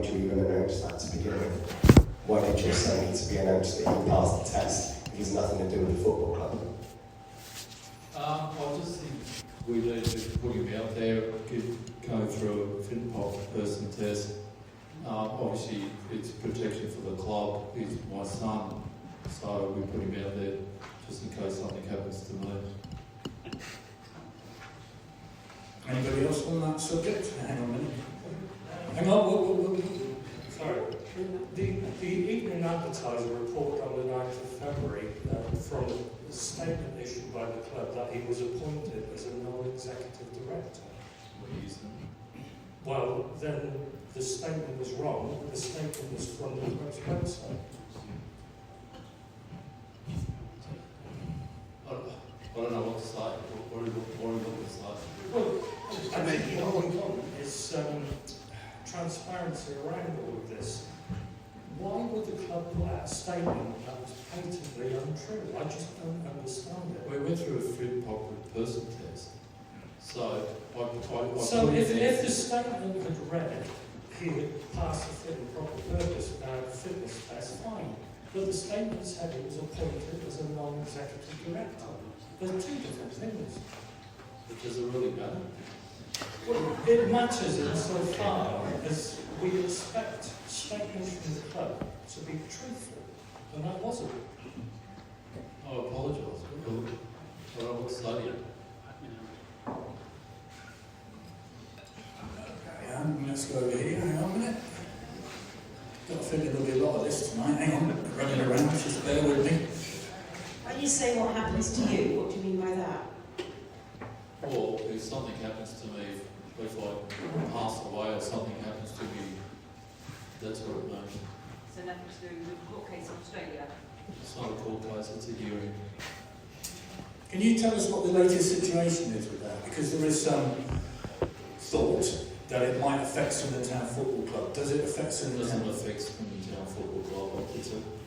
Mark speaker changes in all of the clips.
Speaker 1: did you even announce that to begin with? Why did you say it to be announced that you passed the test if it's nothing to do with the football club?
Speaker 2: I just think we need to put him out there, go through a fit person test. Obviously, it's protection for the club. He's my son, so we put him out there just in case something happens to me.
Speaker 3: Anybody else on that subject? Hang on a minute. Hang on,
Speaker 4: Sorry. The Evening Advertiser report on the 9th of February from a statement issued by the club that he was appointed as a non-executive director. Well, then the statement was wrong. The statement was from the club's website.
Speaker 2: I don't know what to say. What do you want to say?
Speaker 4: Well, I think what we want is transparency around all of this. Why would the club put out a statement that was patently untrue? I just don't understand it.
Speaker 2: We went through a fit person test. So,
Speaker 4: So if the statement had read he had passed the fit and proper purpose fitness test, fine. But the statement said he was appointed as a non-executive director. They're two different things.
Speaker 2: But does it really matter?
Speaker 4: Well, it matters insofar as we expect statements from the club to be truthful, and that wasn't.
Speaker 2: I apologise. I don't know what to say to you.
Speaker 3: Let's go over here. Hang on a minute. Got a feeling there'll be a lot of this tonight. Hang on, running around. Just bear with me.
Speaker 5: When you say what happens to you, what do you mean by that?
Speaker 2: Or if something happens to me, if I pass away or something happens to me, that's what it means.
Speaker 6: So nothing to do with the court case in Australia?
Speaker 2: It's not a court case, it's a hearing.
Speaker 3: Can you tell us what the latest situation is with that? Because there is some thought that it might affect Swindon Town Football Club. Does it affect
Speaker 2: It
Speaker 3: Swindon
Speaker 2: doesn't
Speaker 3: Town?
Speaker 2: affect Swindon Town Football Club.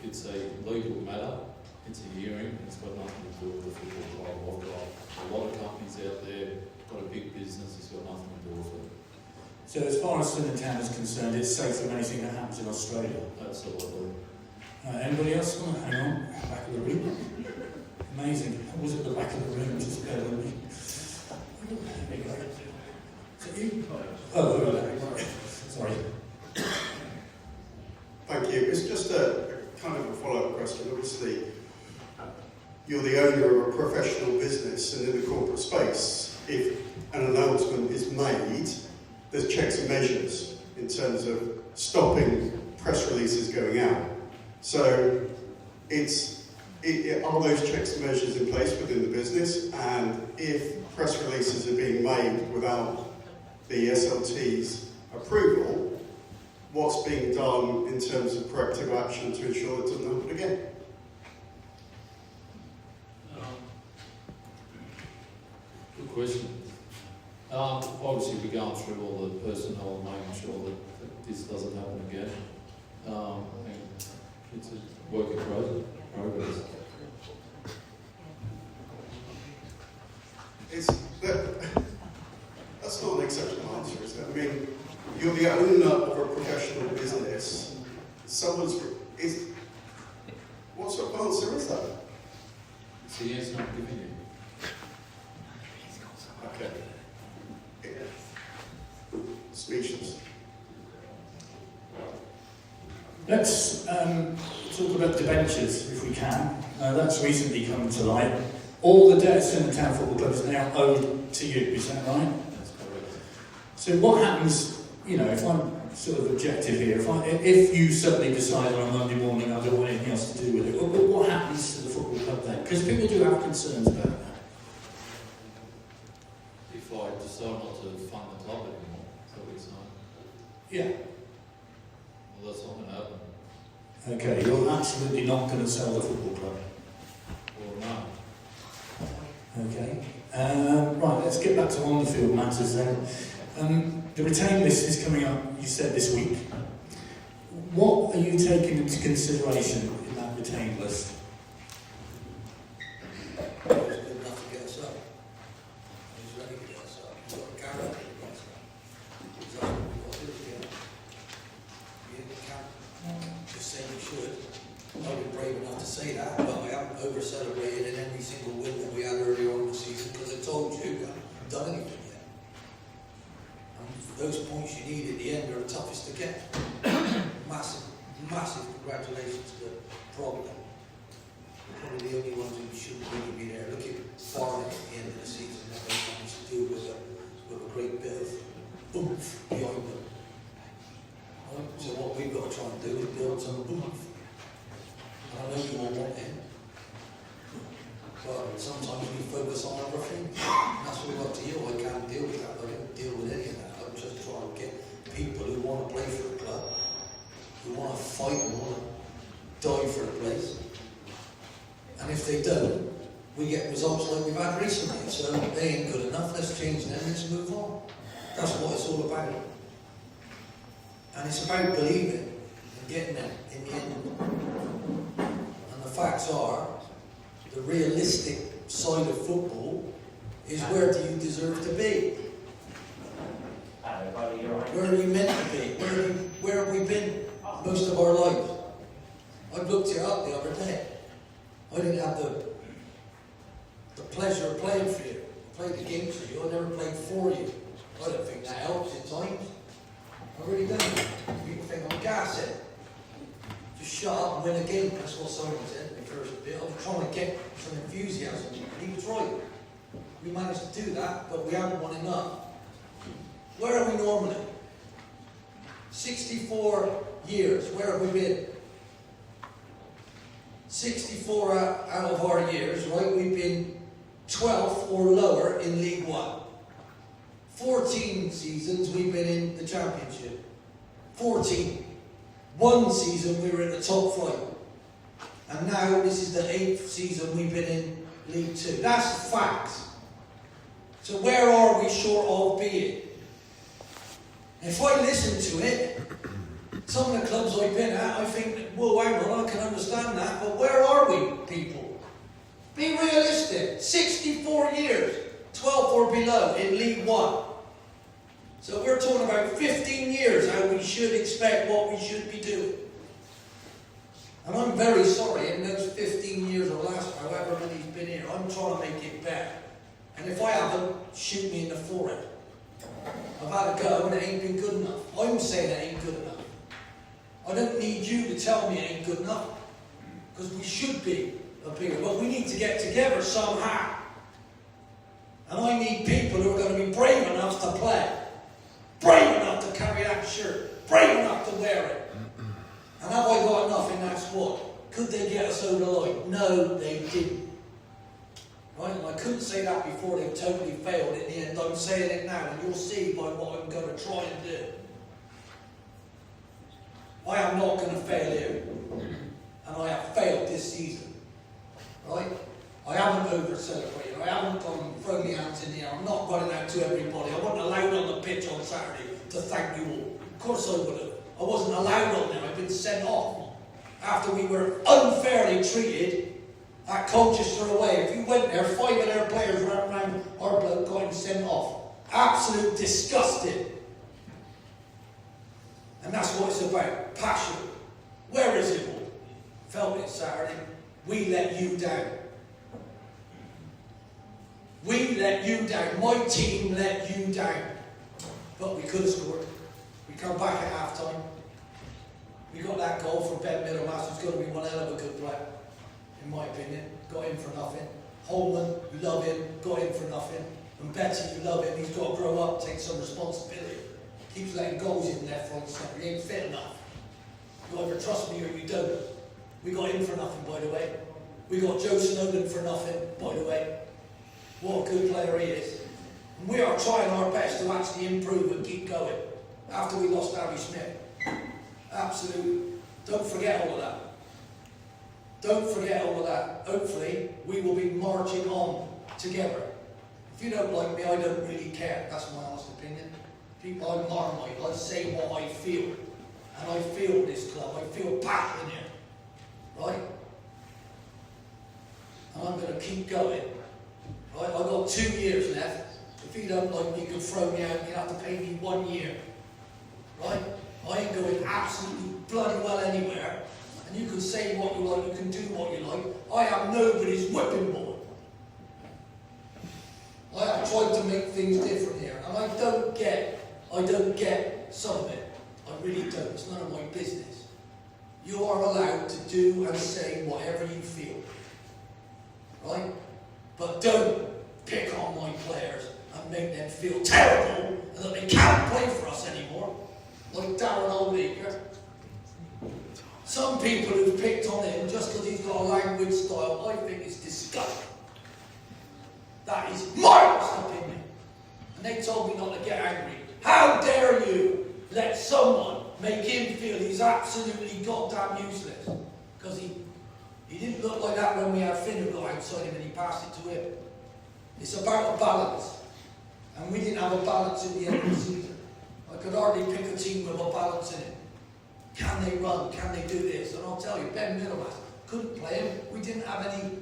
Speaker 2: It's a legal matter. It's a hearing. It's got nothing to do with the football club. I've got a lot of companies out there, got a big business, it's got nothing to do with it.
Speaker 3: So as far as Swindon Town is concerned, it's safe from anything that happens in Australia.
Speaker 2: Absolutely.
Speaker 3: Anybody else want to hang on? Back of the room. Amazing. Was it the back of the room? Just bear with me. There you go. Is it you? Oh, right. Sorry.
Speaker 7: Thank you. It's just a kind of a follow-up question. Obviously, you're the owner of a professional business, and in the corporate space, if an announcement is made, there's checks and measures in terms of stopping press releases going out. So, are those checks and measures in place within the business? And if press releases are being made without the SLT's approval, what's being done in terms of corrective action to ensure it doesn't happen again?
Speaker 2: Good question. Obviously, we're going through all the personnel and making sure that this doesn't happen again. And it's a work in progress.
Speaker 7: That's not an acceptable answer, is it? I mean, you're the owner of a professional business. What sort of answer is that?
Speaker 2: It's the answer I'm giving you.
Speaker 7: Okay. Speechless.
Speaker 3: Let's talk about debentures, if we can. That's recently come to light. All the debts in the Town Football Club is now owed to you, is that right?
Speaker 2: That's correct.
Speaker 3: So what happens, if I'm sort of objective here, if you suddenly decide on a Monday morning I don't want anything else to do with it, what happens to the football club then? Because people do have concerns about that.
Speaker 2: If I decide not to fund the club anymore, is that what you're saying?
Speaker 3: Yeah.
Speaker 2: Well, that's not going to happen.
Speaker 3: Okay, you're absolutely not going to sell the football club.
Speaker 2: Well, no.
Speaker 3: Okay. Right, let's get back to on-the-field matters then. The retained list is coming up, you said, this week. What are you taking into consideration in that retained list?
Speaker 8: He's good enough to get us up. He's ready to get us up. He's got a character to get us up. Exactly what we've got to do to get say that, but I haven't over-celebrated in every single win that we had earlier on in the season, because I told you I haven't done anything yet. And those points you need at the end are the toughest to get. Massive, massive congratulations to Progler. Probably the only ones who should really be there. Look at Barnet at the end of the season, that they managed to do with a great bit of oomph behind them. Right? So what we've got to try and do is build some oomph. And I know you all want it, but sometimes we focus on everything. That's all up to you. I can't deal with that. I don't deal with any of that. I'm just trying to get people who want to play for the club, who want to fight, who want to die for the place. And if they don't, we get results like we've had recently. So they ain't good enough. Let's change them. Let's move on. That's what it's all about. And it's about believing and getting there in the end. And the facts are, the realistic side of football is, where do you deserve to be? Where are you meant to be? Where have we been most of our lives? I looked you up the other day. I didn't have the pleasure of playing for you. I played against you. I never played for you. I don't think that helps at times. I really don't. People think I'm gassing. Just shut up and win a game. That's what Simon said in the first bit. I was trying to get some enthusiasm. And he was right. We managed to do that, but we haven't won enough. Where are we normally? 64 years. Where have we been? 64 out of our years, right? We've been 12th or lower in League One. 14 seasons we've been in the Championship. 14. One season we were in the top flight. And now this is the 8th season we've been in League 2. That's facts. So where are we short of being? If I listen to it, some of the clubs I've been at, I think, well, hang on, I can understand that, but where are we, people? Be realistic. 64 years, 12th or below in League One. So we're talking about 15 years how we should expect what we should be doing. And I'm very sorry, in those 15 years or last, however many's been here, I'm trying to make it better. And if I haven't, shoot me in the forehead. I've had a go and it ain't been good enough. I'm saying it ain't good enough. I don't need you to tell me it ain't good enough. Because we should be up here. But we need to get together somehow. And I need people who are going to be brave enough to play. Brave enough to carry that shirt. Brave enough to wear it. And have I got enough in that squad? Could they get us over the line? No, they didn't. Right? And I couldn't say that before they totally failed in the end. I'm saying it now, and you'll see by what I'm going to try and do. I am not going to fail here. And I have failed this season. Right? I haven't over-celebrated. I haven't gone and thrown my hands in the air. I'm not running out to everybody. I wasn't allowed on the pitch on Saturday to thank you all. Of course I would have. I wasn't allowed on there. I've been sent off. After we were unfairly treated at Colchester away. If you went there, 5 of their players ran around our bloke, got him sent off. Absolute disgusting. And that's what it's about. Passion. Where is it all? Felt it Saturday. We let you down. We let you down. My team let you down. But we could have scored. We come back at half time. We got that goal from Ben Middlemass, who's going to be one hell of a good player, in my opinion. Got him for nothing. Holman, you love him, got him for nothing. And Betty, you love him, he's got to grow up, take some responsibility. Keeps letting goals in left, right, centre. He ain't fit enough. You either trust me or you don't. We got him for nothing, by the way. We got Joe Snowden for nothing, by the way. What a good player he is. And we are trying our best to actually improve and keep going. After we lost Harry Smith. Absolutely. Don't forget all of that. Don't forget all of that. Hopefully, we will be marching on together. If you don't like me, I don't really care. That's my honest opinion. People, I'm Marmite. I say what I feel. And I feel this club. I feel passion here. Right? And I'm going to keep going. Right? I've got 2 years left. If you don't like me, you can throw me out. You have to pay me 1 year. Right? I ain't going absolutely bloody well anywhere and you can say what you like, you can do what you like. I am nobody's whipping boy. I have tried to make things different here, and I don't get some of it. I really don't. It's none of my business. You are allowed to do and say whatever you feel. Right? But don't pick on my players and make them feel terrible and that they can't play for us anymore. Like Darren Oldacre. Some people who've picked on him just because he's got a language style, I think is disgusting. That is my opinion. And they told me not to get angry. How dare you let someone make him feel he's absolutely goddamn useless? Because he didn't look like that when we had Finn go outside him and he passed it to him. It's about a balance. And we didn't have a balance in the end of the season. I could hardly pick a team with a balance in it. Can they run? Can they do this? And I'll tell you, Ben Middlemass couldn't play him. We didn't have any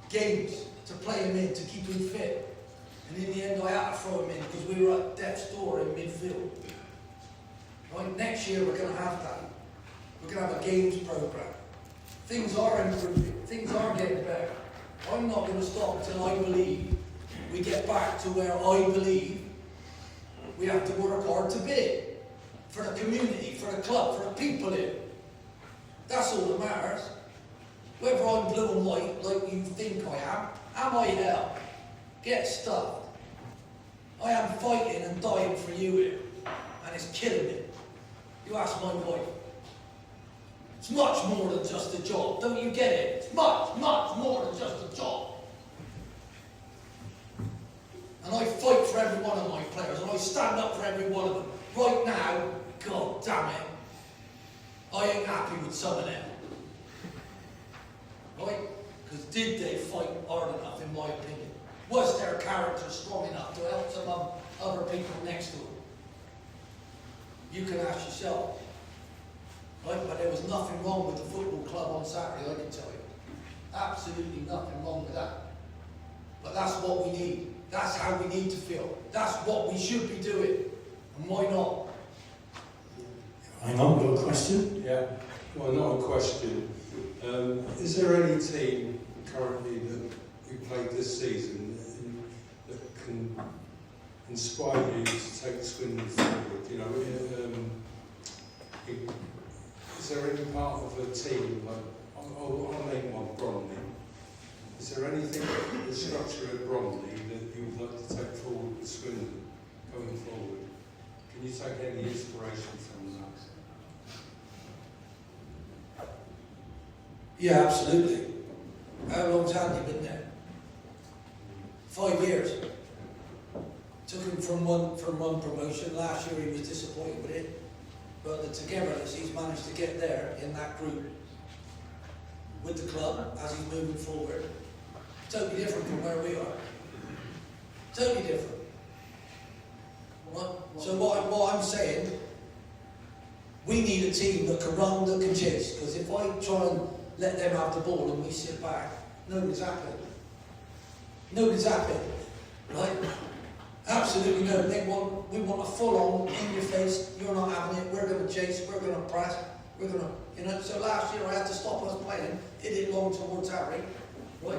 Speaker 8: games to play him in, to keep him fit. And in the end, I had to throw him in because we were at death's door in midfield. Right? Next year, we're going to have that. We're going to have a games programme. Things are improving. Things are getting better. I'm not going to stop until I believe we get back to where I believe we have to work hard to be. For the community, for the club, for the people here. That's all that matters. Whether I'm blue and white like you think I am I hell? Get stuffed. I am fighting and dying for you here. And it's killing me. You ask my wife. It's much more than just a job. Don't you get it? It's much, much more than just a job. And I fight for every one of my players. And I stand up for every one of them. Right now, God damn it, I ain't happy with some of them. Right? Because did they fight hard enough, in my opinion? Was their character strong enough to help some other people next to them? You can ask yourself. Right? But there was nothing wrong with the football club on Saturday, I can tell you. Absolutely nothing wrong with that. But that's what we need. That's how we need to feel. That's what we should be doing. And why not?
Speaker 3: Hang on, got a question?
Speaker 9: Yeah, well, not a question. Is there any team currently that we played this season that can inspire you to take Swindon forward? You know, is there any part of a team, like, I'll name one, Bromley. Is there anything in the structure at Bromley that you would like to take forward with Swindon going forward? Can you take any inspiration from that?
Speaker 8: Yeah, absolutely. How long's Andy been there? 5 years. Took him from one promotion. Last year he was disappointed with it. But the togetherness he's managed to get there in that group with the club as he's moving forward. Totally different from where we are. Totally different. Right? So what I'm saying, we need a team that can run, that can chase. Because if I try and let them have the ball and we sit back, nobody's happy. Nobody's happy. Right? Absolutely no. We want a full-on, in-your-face, you're not having it, we're going to chase, we're going to press, we're going to, so last year I had to stop us playing, hit it long towards Harry, right?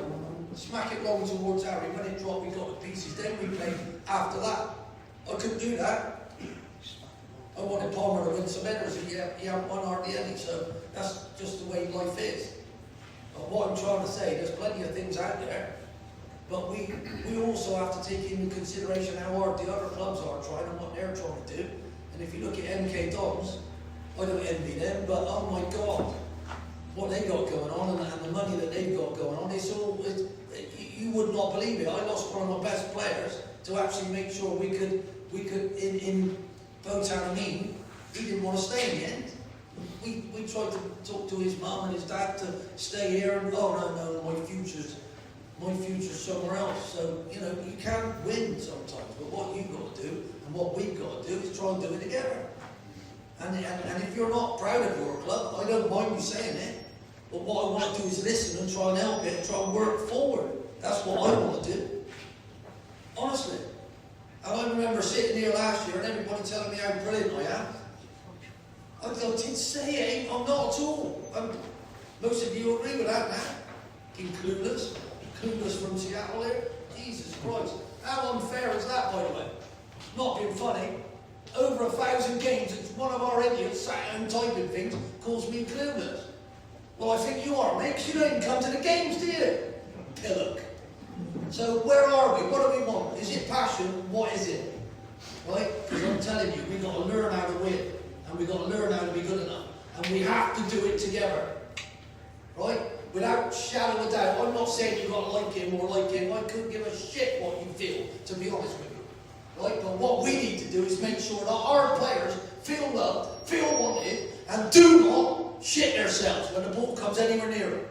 Speaker 8: Smack it long towards Harry, when it dropped we got the pieces, then we played after that. I couldn't do that. I wanted Palmer to win some headers, and he hadn't won hardly any, so that's just the way life is. But what I'm trying to say, there's plenty of things out there, but we also have to take into consideration how hard the other clubs are trying and what they're trying to do. And if you look at MK Dons, I don't envy them, but oh my God, what they got going on and the money that they've got going on, you would not believe it. I lost one of my best players to actually make sure we could in Botan Amin, he didn't want to stay in the end. We tried to talk to his mum and his dad to stay here, and oh no, my future's somewhere else. So, you know, you can't win sometimes, but what you've got to do and what we've got to do is try and do it together. And if you're not proud of your club, I don't mind you saying it, but what I want to do is listen and try and help it and try and work forward. That's what I want to do. Honestly. And I remember sitting here last year and everybody telling me how brilliant I am. I didn't say it, I'm not at all. Most of you agree with that now? Fucking clueless. Clueless from Seattle here. Jesus Christ. How unfair is that, by the way? Not being funny. Over 1,000 games, it's one of our idiots sat home typing things calls me clueless. Well, I think you are, mate, 'cause you don't even come to the games, do you? Pillock. So where are we? What do we want? Is it passion? What is it? Right? Because I'm telling you, we've got to learn how to win. And we've got to learn how to be good enough. And we have to do it together. Right? Without shadow of a doubt. I'm not saying you've got to like him or like him. I couldn't give a shit what you feel, to be honest with you. Right? But what we need to do is make sure that our players feel loved, feel wanted, and do not shit themselves when the ball comes anywhere near them.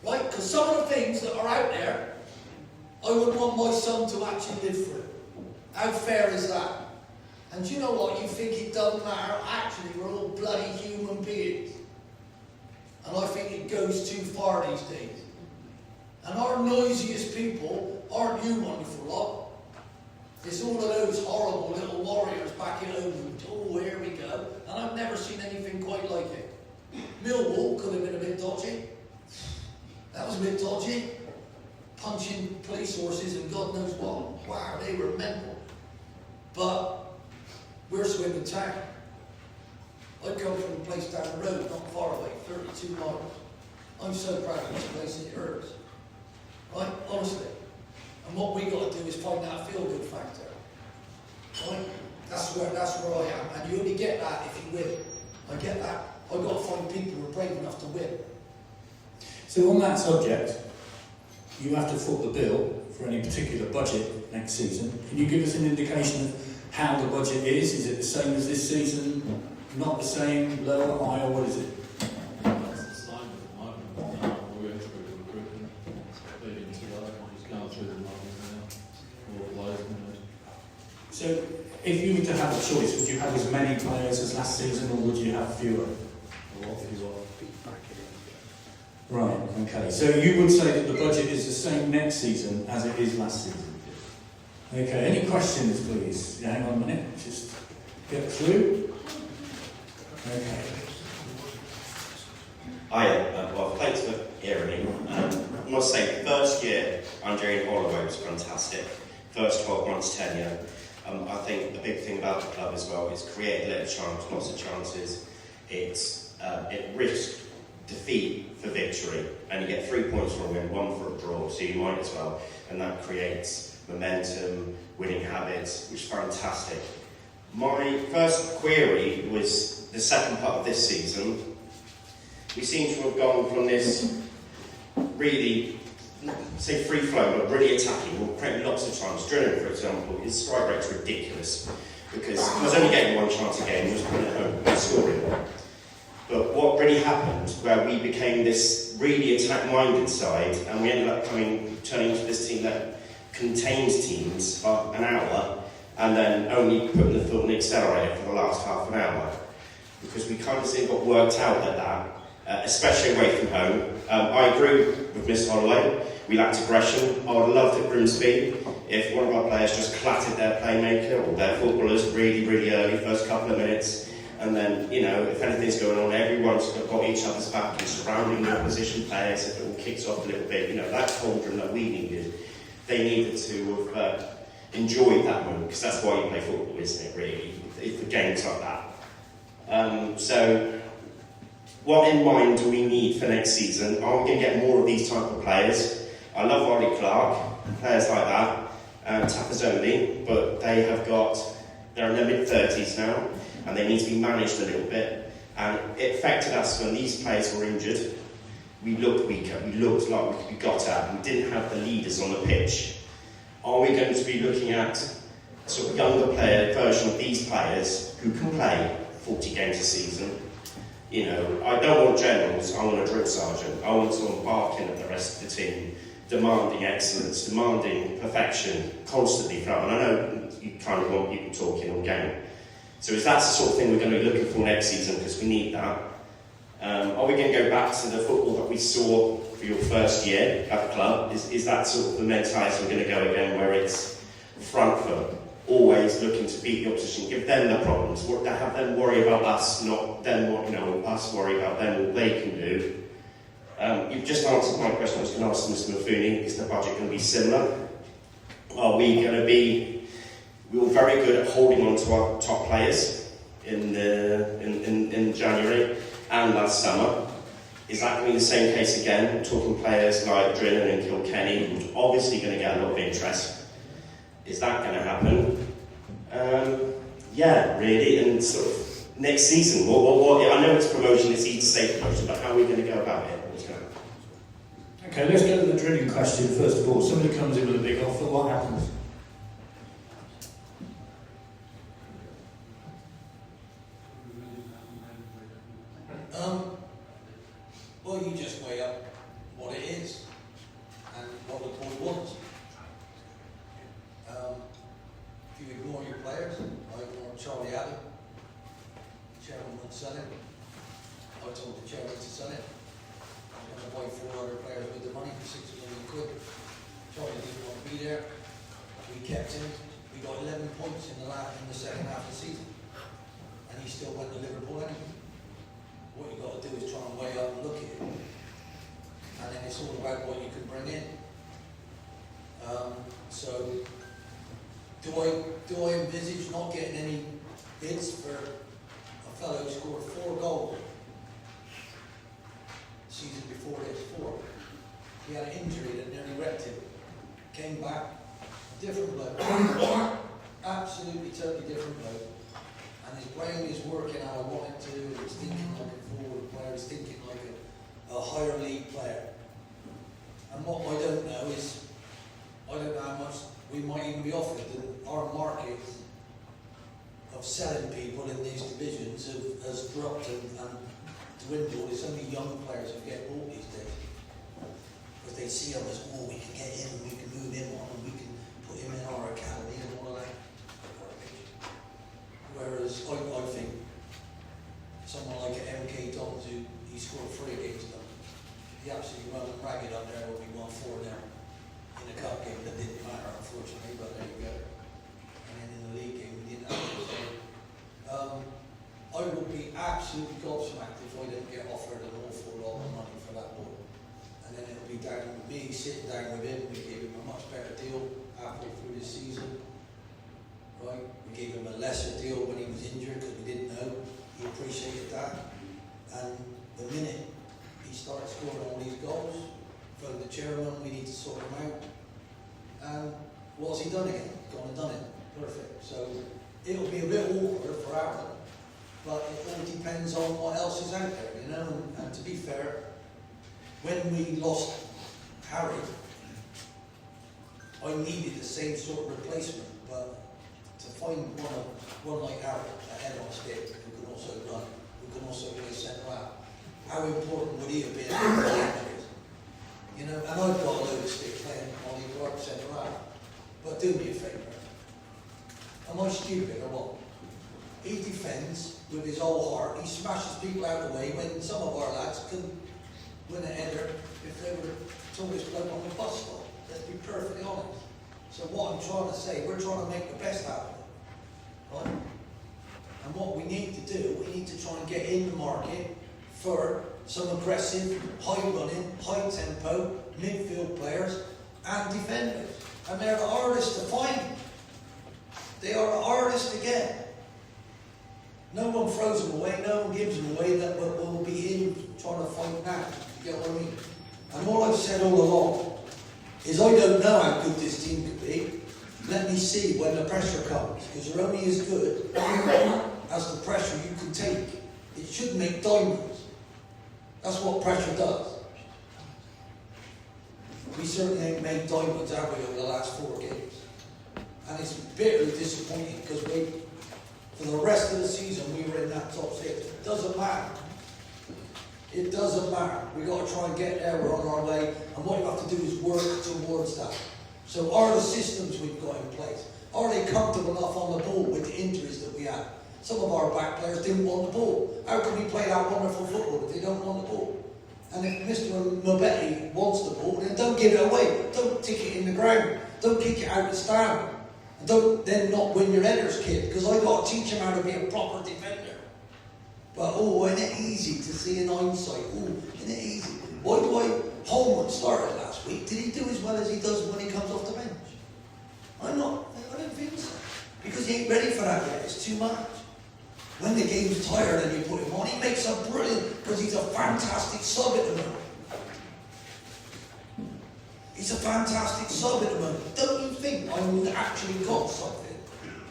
Speaker 8: Right? Because some of the things that are out there, I would want my son to actually live through. How fair is that? And do you know what? You think it doesn't matter? Actually, we're all bloody human beings. And I think it goes too far these days. And our noisiest people aren't you, wonderful lot. It's all of those horrible little warriors back at home. Oh, here we go. And I've never seen anything quite like it. Millwall could have been a bit dodgy. That was a bit dodgy. Punching police horses and God knows what. Wow, they were mental. But we're Swindon Town. I come from a place down the road, not far away, 32 miles. I'm so proud of this place, it hurts. Right? Honestly. And what we got to do is find that feel-good factor. Right? That's where I am. And you only get that if you win. I get that. I've got to find people who are brave enough to win.
Speaker 3: So on that subject, you have to foot the bill for any particular budget next season. Can you give us an indication of how the budget is? Is it the same as this season? Not the same? Lower, higher? What is it?
Speaker 2: It's the same at the moment. We're going through recruitment, leading to that. We're just going through the numbers now. All players,
Speaker 3: So if you were to have a choice, would you have as many players as last season, or would you have fewer?
Speaker 2: a lot fewer.
Speaker 3: Right, okay. So you would say that the budget is the same next season as it is last season? Okay, any questions, please? Yeah, hang on a minute, just get through. Okay.
Speaker 10: Hi, well, thanks for hearing me. I must say, first year under Ian Holloway was fantastic. First 12 months tenure. I think the big thing about the club as well is create little chances, lots of chances. It risks defeat for victory, and you get 3 points for a win, 1 for a draw, so you might as well. And that creates momentum, winning habits, which is fantastic. My first query was the second part of this season. We seem to have gone from this really, say free flow, but really attacking. We're creating lots of chances. Drilling, for example, his strike rate's ridiculous because I was only getting 1 chance a game, was putting it home, and scoring. But what really happened, where we became this really attack-minded side, and we ended up turning into this team that contains teams for an hour, and then only putting the foot on the accelerator for the last half an hour. Because we kind of got worked out at that, especially away from home. I agree with Miss Holloway. We lacked aggression. I would have loved at Grimsby if one of our players just clattered their playmaker or their footballers really, really early, first couple of minutes. And then, you know, if anything's going on, everyone's got each other's back and surrounding the opposition players. If it all kicks off a little bit, you know, that cauldron that we needed, they needed to have enjoyed that moment, because that's why you play football, isn't it, really? It's the games like that. So, what in mind do we need for next season? Are we going to get more of these type of players? I love Ollie Clark, players like that, Tappers but they're in their mid-30s now, and they need to be managed a little bit. And it affected us when these players were injured. We looked weaker, we looked like we could be got at, we didn't have the leaders on the pitch. Are we going to be looking at a sort of younger player version of these players who can play 40 games a season? You know, I don't want generals, I want a drill sergeant. I want someone barking at the rest of the team, demanding excellence, demanding perfection, constantly from. And I know you kind of want people talking all game. So is that the sort of thing we're going to be looking for next season, because we need that? Are we going to go back to the football that we saw for your first year at the club? Is that sort of the mentality we're going to go again, where it's front foot, always looking to beat the opposition, give them the problems, have them worry about us, not them, us worry about them, what they can do? You've just answered my question. I was going to ask Mr. Mafuni, is the budget going to be similar? Are we going to be... We were very good at holding on to our top players in January and last summer. Is that going to be the same case again? Talking players like Drinnan and Kilkenny, who's obviously going to get a lot of interest. Is that going to happen? Yeah, really. And sort of next season, what, I know it's promotion, it's easy to say promotion, but how are we going to go about it? What's going to happen?
Speaker 3: Okay, let's go to the drilling question first of all. Somebody comes in with a big offer, what happens?
Speaker 8: Well, you just weigh up what it is and what the board wants. If you ignore your players, I ignore Charlie Adam, the chairman wouldn't sell him. I told the chairman to sell it. I was going to buy 4 other players with the money for £6 million. Charlie didn't want to be there. We kept him. We got 11 points in the second half of the season, and he still went to Liverpool anyway. What you've got to do is try and weigh up and look at it. And then it's all about what you can bring in. So, do I envisage not getting any bids for a fellow who scored 4 goals the season before this? 4. He had an injury that nearly wrecked him. Came back, different bloke. Absolutely, totally different bloke. And his brain is working how I want it to, and he's thinking like a forward player, he's thinking like a higher league player. And what I don't know is, I don't know how much we might even be offered. Our market of selling people in these divisions has dropped and dwindled. It's only young players who get bought these days. Because they see them as, oh, we can get him, and we can move him on, and we can put him in our academy and all of that. Whereas I think someone like MK Dons, who he scored 3 against them, he absolutely ran ragged up there when we won 4 now in a cup game that didn't matter, unfortunately, but there you go. And then in the league game, we didn't have it. So, I would be absolutely gobsmacked if I didn't get offered an awful lot of money for that boy. And then it'll be down with me, sitting down with him. We gave him a much better deal halfway through this season. Right? We gave him a lesser deal when he was injured because we didn't know. He appreciated that. And the minute he started scoring all these goals, phoned the chairman, we need to sort him out. And what's he done again? Gone and done it. Perfect. So it'll be a bit awkward for Aaron, but it all depends on what else is out there, you know. And to be fair, when we lost Harry, I needed the same sort of replacement, but to find one like Aaron, a head on stick, who can also run, who can also play centre half, how important would he have been in the Debentures? You know, and I've got a load of stick playing on the right centre half. But do me a favour. Am I stupid or what? He defends with his whole heart. He smashes people out of the way when some of our lads couldn't win a header if they were tallest bloke on the bus stop. Let's be perfectly honest. So what I'm trying to say, we're trying to make the best out of it, right? And what we need to do, we need to try and get in the market for some aggressive, high-running, high-tempo midfield players and defenders. And they're the hardest to find. They are the hardest to get. No one throws them away, no one gives them away that will be in trying to fight now. You get what I mean? And all I've said all along is I don't know how good this team could be. Let me see when the pressure comes, because you're only as good as the pressure you can take. It should make diamonds. That's what pressure does. We certainly ain't made diamonds, have we, over the last 4 games? And it's bitterly disappointing because for the rest of the season, we were in that top 6. It doesn't matter. It doesn't matter. We've got to try and get there. We're on our way. And what you have to do is work towards that. So are the systems we've got in place, are they comfortable enough on the ball with the injuries that we had? Some of our back players didn't want the ball. How can we play that wonderful football if they don't want the ball? And if Mr. Mobetti wants the ball, then don't give it away. Don't tick it in the ground. Don't kick it out the stand. And don't then not win your headers, kid, because I've got to teach him how to be a proper defender. But, isn't it easy to see in hindsight? Isn't it easy? Why do I... Holman started last week. Did he do as well as he does when he comes off the bench? I don't think so. Because he ain't ready for that yet. It's too much. When the game's tired and you put him on, he makes a brilliant... Because he's a fantastic sub at the moment. He's a fantastic sub at the moment. Don't you think I've actually got something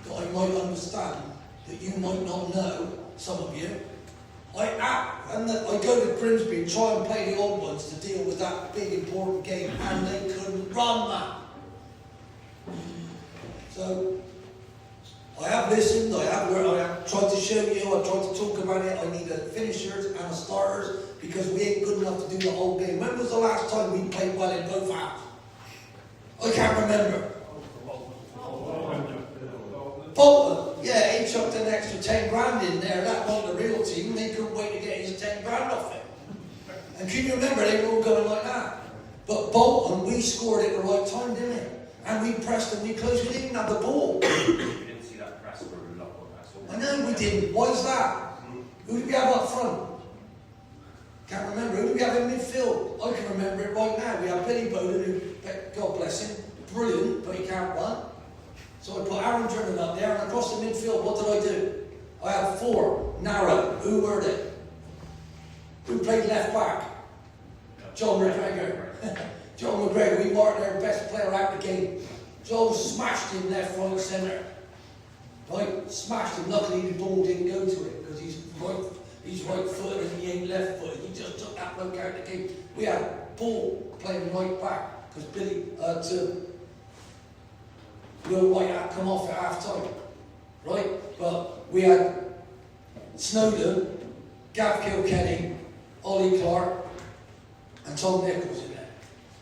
Speaker 8: that I might understand that you might not know, some of you? I go to Grimsby and try and play the old ones to deal with that big important game, and they couldn't run that. So, I have listened, I have tried to show you, I've tried to talk about it. I need a finishers and a starters because we ain't good enough to do the whole game. When was the last time we played well in both halves? I can't remember. Bolton, yeah, he chucked an extra 10 grand in there. That wasn't the real team. They couldn't wait to get his 10 grand off it. And can you remember, they were all going like that. But Bolton, we scored at the right time, didn't we? And we pressed and we closed. We didn't have the ball.
Speaker 11: We didn't see that press for a lot of that.
Speaker 8: I know we didn't. Why is that? Who did we have up front? Can't remember. Who did we have in midfield? I can remember it right now. We had Billy Bowden, who, God bless him, brilliant, but he can't run. So I put Aaron Drennan up there, and across the midfield, what did I do? I had 4, narrow. Who were they? Who played left back? John McGregor. John McGregor, we marked our best player out the game. Joe smashed him left, right, centre. Right? Smashed him. Luckily the ball didn't go to him because he's right footed and he ain't left footed. He just took that bloke out the game. We had Paul playing right back because Billy Will White had come off at half time. Right? But we had Snowden, Gav Kilkenny, Ollie Clark, and Tom Nichols in there.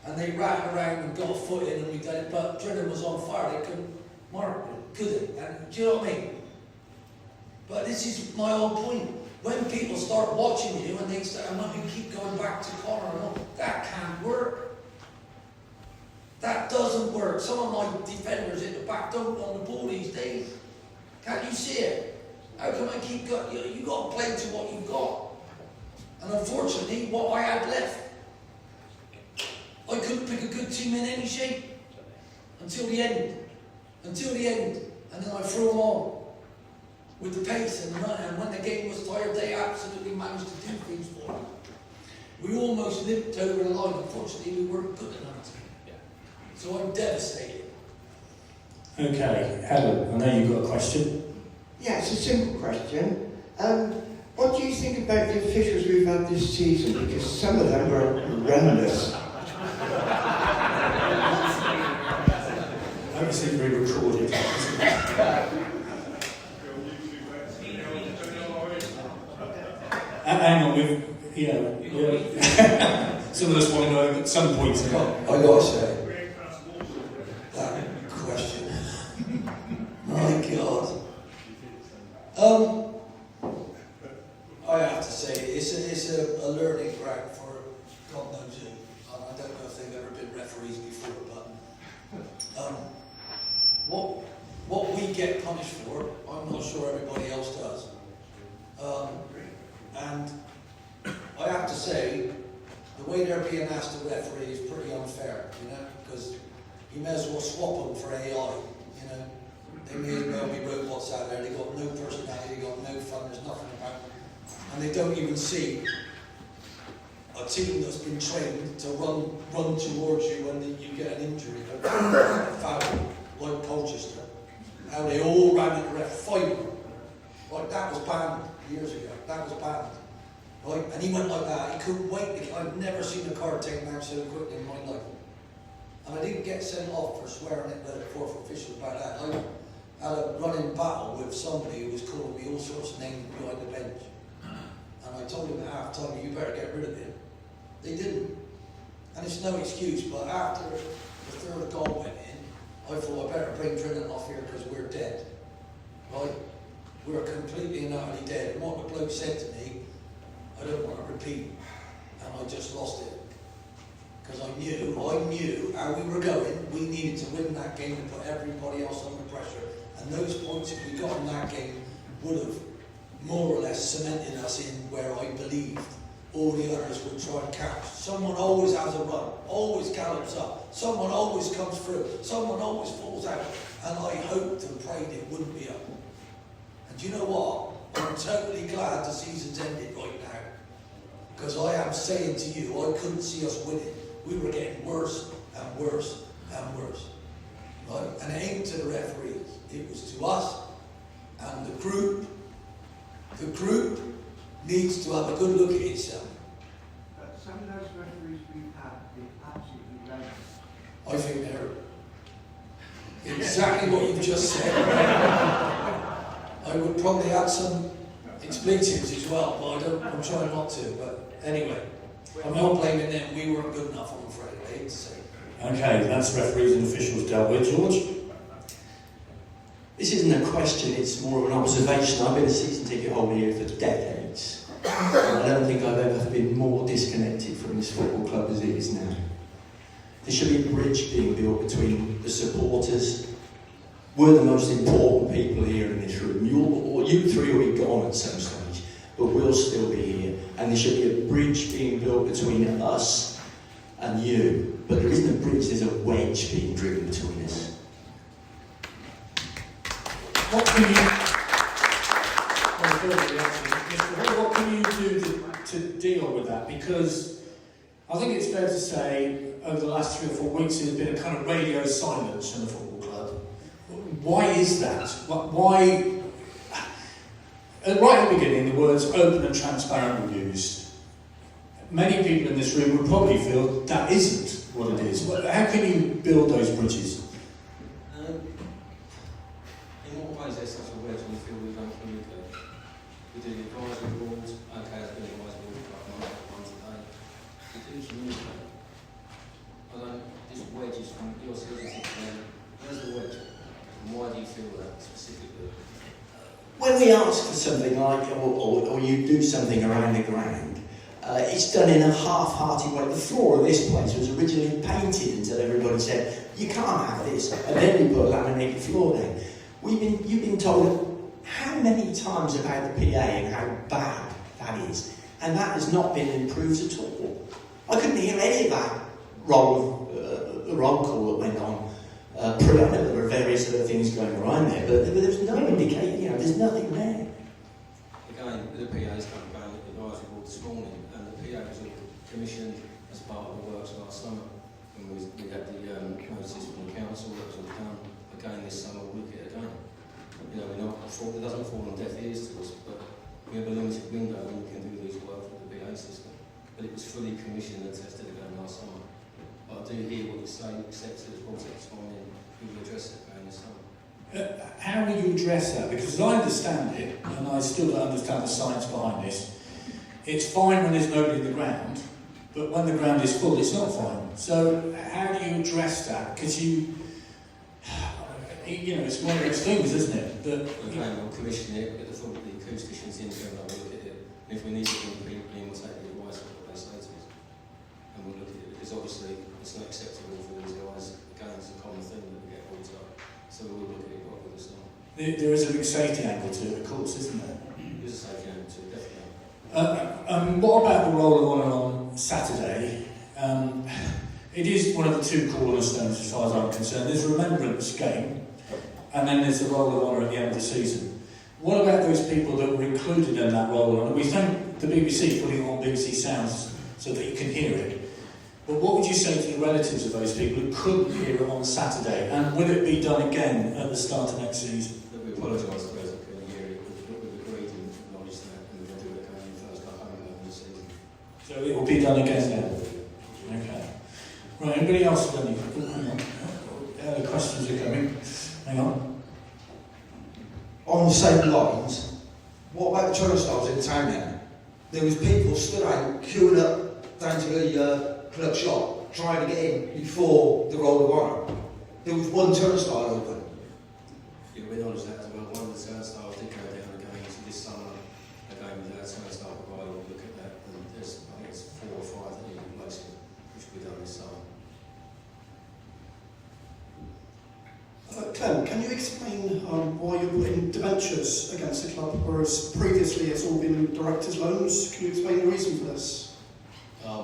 Speaker 8: And they ran around and got a foot in and we did it, but Drennan was on fire, they couldn't mark it, could they? And do you know what I mean? But this is my whole point. When people start watching you and they start, and when you keep going back to corner and all, that can't work. That doesn't work. Some of my defenders in the back don't want the ball these days. Can't you see it? How can I keep going? You got to play to what you've got. And unfortunately, what I had left, I couldn't pick a good team in any shape until the end. Until the end. And then I threw them on with the pace and run. And when the game was tired, they absolutely managed to do things for me. We almost limped over the line. Unfortunately, we weren't good enough. So I'm devastated.
Speaker 3: Okay, Helen, I know you've got a question.
Speaker 12: Yeah, it's a simple question. What do you think about the officials we've had this season? Because some of them were horrendous.
Speaker 3: Obviously very recorded. Hang on, some of us want to know at some point.
Speaker 8: I got to say, that question. My God. I have to say, it's a learning ground for God knows who. I don't know if they've ever been referees before, but what we get punished for, I'm not sure everybody else does. And I have to say, the way they're being asked to referee is pretty unfair, because you may as well swap them for AI, They may as well be robots out there, they've got no personality, they've got no fun, there's nothing about them. And they don't even see a team that's been trained to run towards you when you get an injury, a foul, like Colchester. How they all ran at the ref, fighting. Like that was banned years ago, that was banned. Right? And he went like that, he couldn't wait. I've never seen a card taken out so quickly in my life. And I didn't get sent off for swearing at the fourth official about that. I had a running battle with somebody who was calling me all sorts of names behind the bench. And I told him at half time, you better get rid of him. They didn't. And it's no excuse, but after the third goal went in, I thought I better bring Drennan off here because we're dead. Right? We're completely and utterly dead. And what the bloke said to me, I don't want to repeat. And I just lost it. Because I knew how we were going. We needed to win that game and put everybody else under pressure. And those points, if we got in that game, would have more or less cemented us in where I believed all the others will try and catch. Someone always has a run, always gallops up, someone always comes through, someone always falls out, and I hoped and prayed it wouldn't be up. And you know what? I'm totally glad the season's ended right now, because I am saying to you, I couldn't see us winning. We were getting worse and worse and worse. Right? And it ain't to the referees, it was to us and the group. The group needs to have a good look at itself.
Speaker 12: But some of those referees we've had, they're absolutely racist.
Speaker 8: I think they're exactly what you've just said. I would probably add some expletives as well, but I'm trying not to. But anyway, I'm not blaming them. We weren't good enough, I'm afraid. I hate to say.
Speaker 3: Okay, that's referees and officials dealt with. George?
Speaker 13: This isn't a question, it's more of an observation. I've been a season ticket holder here for decades. And I don't think I've ever been more disconnected from this football club as it is now. There should be a bridge being built between the supporters. We're the most important people here in this room. You three will be gone at some stage, but we'll still be here. And there should be a bridge being built between us and you. But there isn't a bridge, there's a wedge being driven between us.
Speaker 3: What can you do to deal with that? Because I think it's fair to say over the last 3 or 4 weeks there's been a kind of radio silence in the football club. Why is that? Why? Right at the beginning, the words open and transparent were used. Many people in this room would probably feel that isn't what it is. How can you build those bridges?
Speaker 14: In what ways there's such a wedge and you feel we don't communicate? We do the advisory boards, okay, I've been advisory board for one today. We do communicate. I don't, this wedge is from your season to where's the wedge? And why do you feel that specifically?
Speaker 13: When we ask for something like, or you do something around the ground, it's done in a half-hearted way. The floor of this place was originally painted until everybody said, you can't have this, and then we put a laminated floor down. You've been told how many times about the PA and how bad that is, and that has not been improved at all. I couldn't hear any of that roll call that went on. I know there were various other things going around there, but there was no indication, there's nothing there.
Speaker 14: Again, the PA's come down at the advisory board this morning, and the PA was all commissioned as part of the works last summer. And we had the notices from the council that was all done. Again, this summer we'll look at it again. It doesn't fall on deaf ears to us, but we have a limited window when we can do these work with the PA system. But it was fully commissioned and tested again last summer. But I do hear what you're saying, except that it's brought up this morning, we will address it again this summer.
Speaker 3: How will you address that? Because as I understand it, and I still don't understand the science behind this, it's fine when there's nobody in the ground, but when the ground is full, it's not fine. So how do you address that? Because it's one of those things, isn't it?
Speaker 14: We'll commission it, get the acousticians in to have a look at it. And if we need to bring people in, we'll take the advice of what they say to us. And we'll look at it, because obviously it's not acceptable for these guys. Again, it's a common thing that we get brought up. So we'll look at it right with us now.
Speaker 3: There is a big safety angle to it, of course, isn't there?
Speaker 14: There's a safety angle to it, definitely.
Speaker 3: What about the Roll of Honour on Saturday? It is one of the 2 cornerstones as far as I'm concerned. There's a remembrance game, and then there's the Roll of Honour at the end of the season. What about those people that were included in that Roll of Honour? We thank the BBC for putting it on BBC Sounds so that you can hear it. But what would you say to the relatives of those people who couldn't hear it on Saturday? And will it be done again at the start of next season?
Speaker 14: We apologise for those that couldn't hear it. We've agreed and acknowledged that, and we're going to do it again in the first half of the season.
Speaker 3: So it will be done again then? Okay. Right, anybody else have any? Hang on. The questions are coming. Hang on.
Speaker 8: On the same lines, what about the turnstiles in town then? There was people stood out, queuing up down to the club shop, trying to get in before the Roll of Honour. There was one turnstile open.
Speaker 14: Yeah, we acknowledge that as well. One of the turnstiles did go down again this summer. Again, with our turnstile provider, we'll look at that. And I think it's 4 or 5 that need replacing, which will be done this summer.
Speaker 8: Can
Speaker 15: Clem, can you explain why you're putting debentures against the club, whereas previously it's all been directors' loans? Can you explain the reason for this?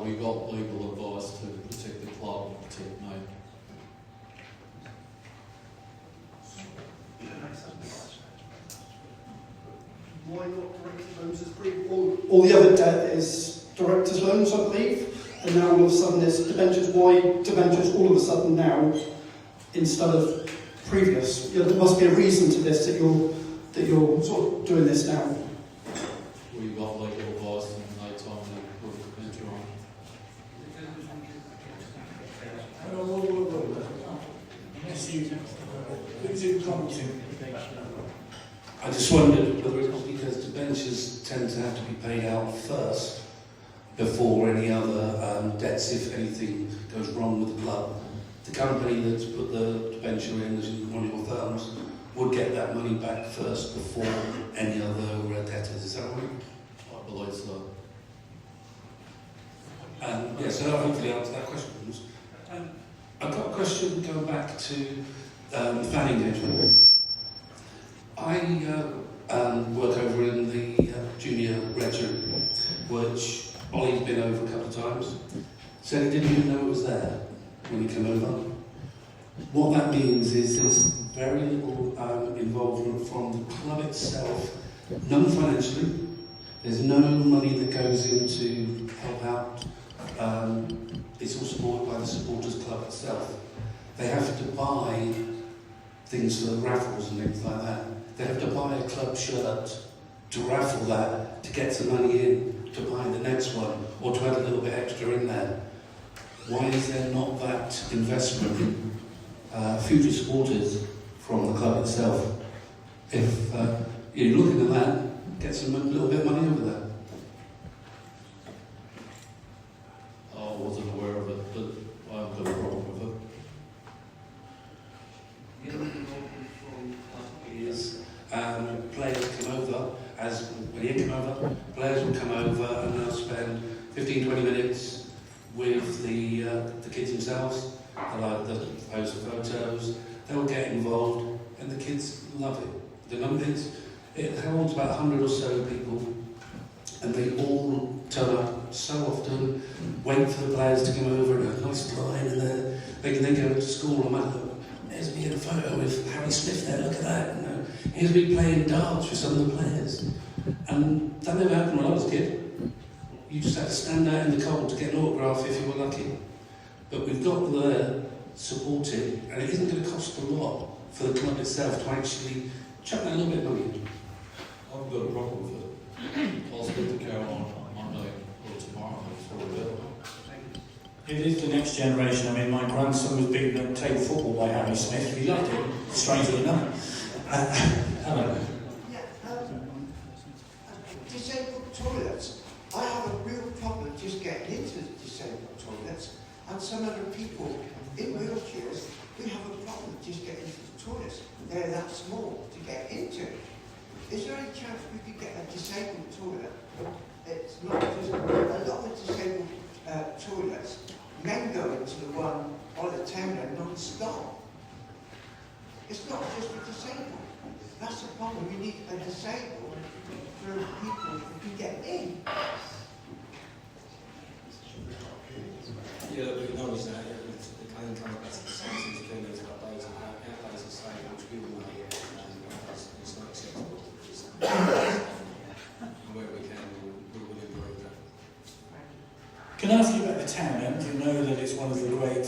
Speaker 2: We got legal advice to protect the club and protect me.
Speaker 15: Why not directors' loans as previously? All the other debt is directors' loans, I believe, and now all of a sudden there's debentures. Why debentures all of a sudden now instead of previous? Yeah, there must be a reason to this that you're sort of doing this now.
Speaker 2: We got legal advice and they told me to put a debenture on.
Speaker 16: I just wondered whether it was because debentures tend to have to be paid out first before any other debts, if anything goes wrong with the club. The company that's put the debenture in, as one of your firms, would get that money back first before any other debtors. Is that right?
Speaker 2: I believe so.
Speaker 16: Yes, so hopefully answer that question. I've got a question going back to the fan engagement. I work over in the junior regiment, which Ollie's been over a couple of times. Said he didn't even know it was there when he came over. What that means is there's very little involvement from the club itself, none financially. There's no money that goes in to help out. It's all supported by the supporters club itself. They have to buy things for raffles and things like that. They have to buy a club shirt to raffle that, to get some money in, to buy the next one, or to add a little bit extra in there. Why is there not that investment in future supporters from the club itself? If you're looking at that, get some little bit of money over there.
Speaker 2: I wasn't aware of it, but I haven't got a problem with it.
Speaker 16: The other involvement from club is players come over, as when you come over, players will come over and they'll spend 15-20 minutes with the kids themselves. They'll either post photos, they'll get involved, and the kids love it. The numbers, it holds about 100 or so people, and they all turn up so often, wait for the players to come over and have a nice line, and they can then go to school and might look, there's me in a photo with Harry Smith there, look at that. You know, here's me playing darts with some of the players. And that never happened when I was a kid. You just had to stand out in the cold to get an autograph if you were lucky. But we've got there supporting, and it isn't going to cost a lot for the club itself to actually chuck that little bit of money in.
Speaker 2: I haven't got a problem with it. I'll speak to Caroline on Monday or tomorrow and sort it out.
Speaker 3: It is the next generation. I mean, my grandson was beaten at table football by Harry Smith. He loved it, strangely enough. Hello.
Speaker 12: Disabled toilets. I have a real problem just getting into the disabled toilets, and some other people in wheelchairs, we have a problem just getting into the toilets. They're that small to get into. Is there any chance we could get a disabled toilet? It's not just a lot of disabled toilets. Men go into the one on the town end non-stop. It's not just for disabled. That's the problem. We need a disabled for people who can get in.
Speaker 14: Yeah, we acknowledge that. The claim comes back to the same feelings about those who have outlays of saying, which we all know it's not acceptable. And where we can, we will improve that.
Speaker 3: Can I ask you about the town end? You know that it's one of the great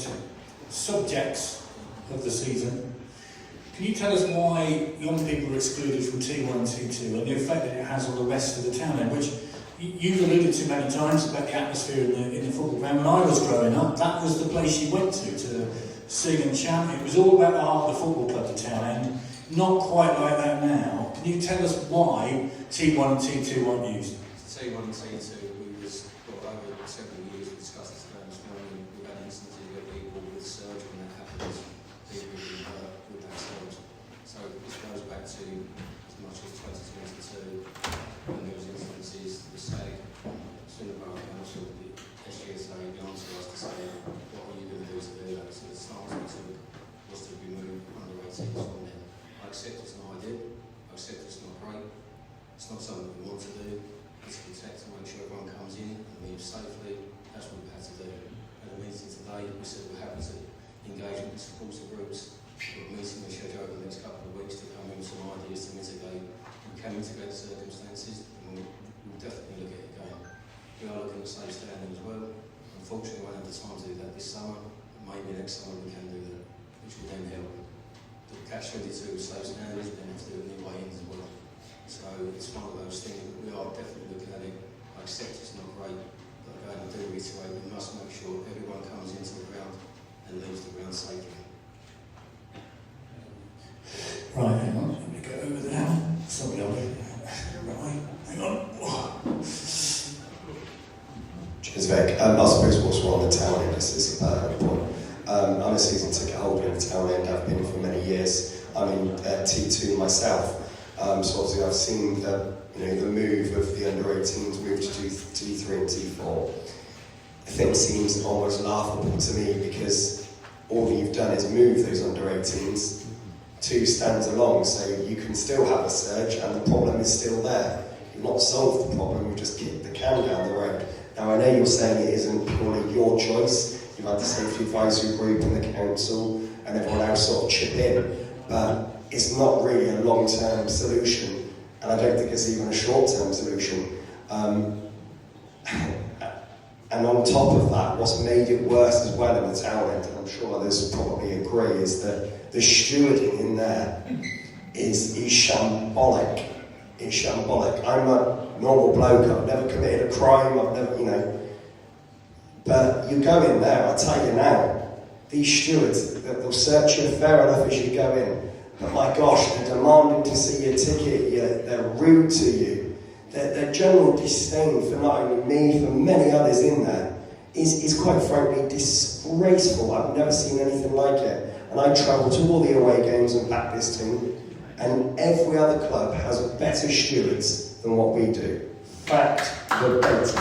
Speaker 3: subjects of the season. Can you tell us why young people are excluded from T1 and T2 and the effect that it has on the rest of the town end, which you've alluded to many times about the atmosphere in the football ground. When I was growing up, that was the place you went to sing and chant. It was all about the heart of the football club, the town end. Not quite like that now. Can you tell us why T1 and T2 aren't used?
Speaker 14: T1 and T2, we was brought over several years, we discussed this this morning. We've had instances of people with surgery when that happens, people who've been hurt with that surgery. So this goes back to as much as 2022, when there was instances, the SAG, Swindon Borough Council, the SGSA, the answer was to say, what are you going to do to do that? So the stance we took was to remove under 18s from accept it's an idea, I accept it's not great, it's not something we want to do, it's to protect and make sure everyone comes in and leaves safely. That's what we've had to do. At a meeting today, we said we're happy to engage with the supporter groups. We've got a meeting we schedule over the next couple of weeks to come in with some ideas to mitigate. We can mitigate circumstances, and we'll definitely look at it again. We are looking at safe standing as well. Unfortunately, we won't have the time to do that this summer. Maybe next summer we can do that, which will then help. The catch-22 safe standards, we then have to do a new way in as well. So it's one of those things that we are definitely looking at it. I accept it's not great, but again, I do reiterate, we must make sure everyone comes into the ground and leaves the ground safely.
Speaker 3: Right, hang on, let me go over there. Sorry, right, hang on.
Speaker 1: Cheers, Vic. I suppose whilst we're on the town end, this is a pertinent point. I'm a season ticket holder in the town end. I've been for many years. I'm in T2 myself. So obviously I've seen the move of the under-18s move to T3 and T4. I think it seems almost laughable to me because all that you've done is move those under-18s 2 stands along, so you can still have a surge and the problem is still there. You've not solved the problem, you've just kicked the can down the road. Now I know you're saying it isn't purely your choice. You've had the safety advisory group and the council and everyone else sort of chip in, but it's not really a long-term solution, and I don't think it's even a short-term solution. And on top of that, what's made it worse as well in the town end, and I'm sure others will probably agree, is that the stewarding in there is shambolic. It's shambolic. I'm a normal bloke, I've never committed a crime, I've never, but you go in there, I tell you now, these stewards, they'll search you fair enough as you go in, but my gosh, they're demanding to see your ticket, they're rude to you. Their general disdain for not only me, for many others in there, is quite frankly disgraceful. I've never seen anything like it. And I travel to all the away games and back this team, and every other club has better stewards than what we do. Fact verbatim.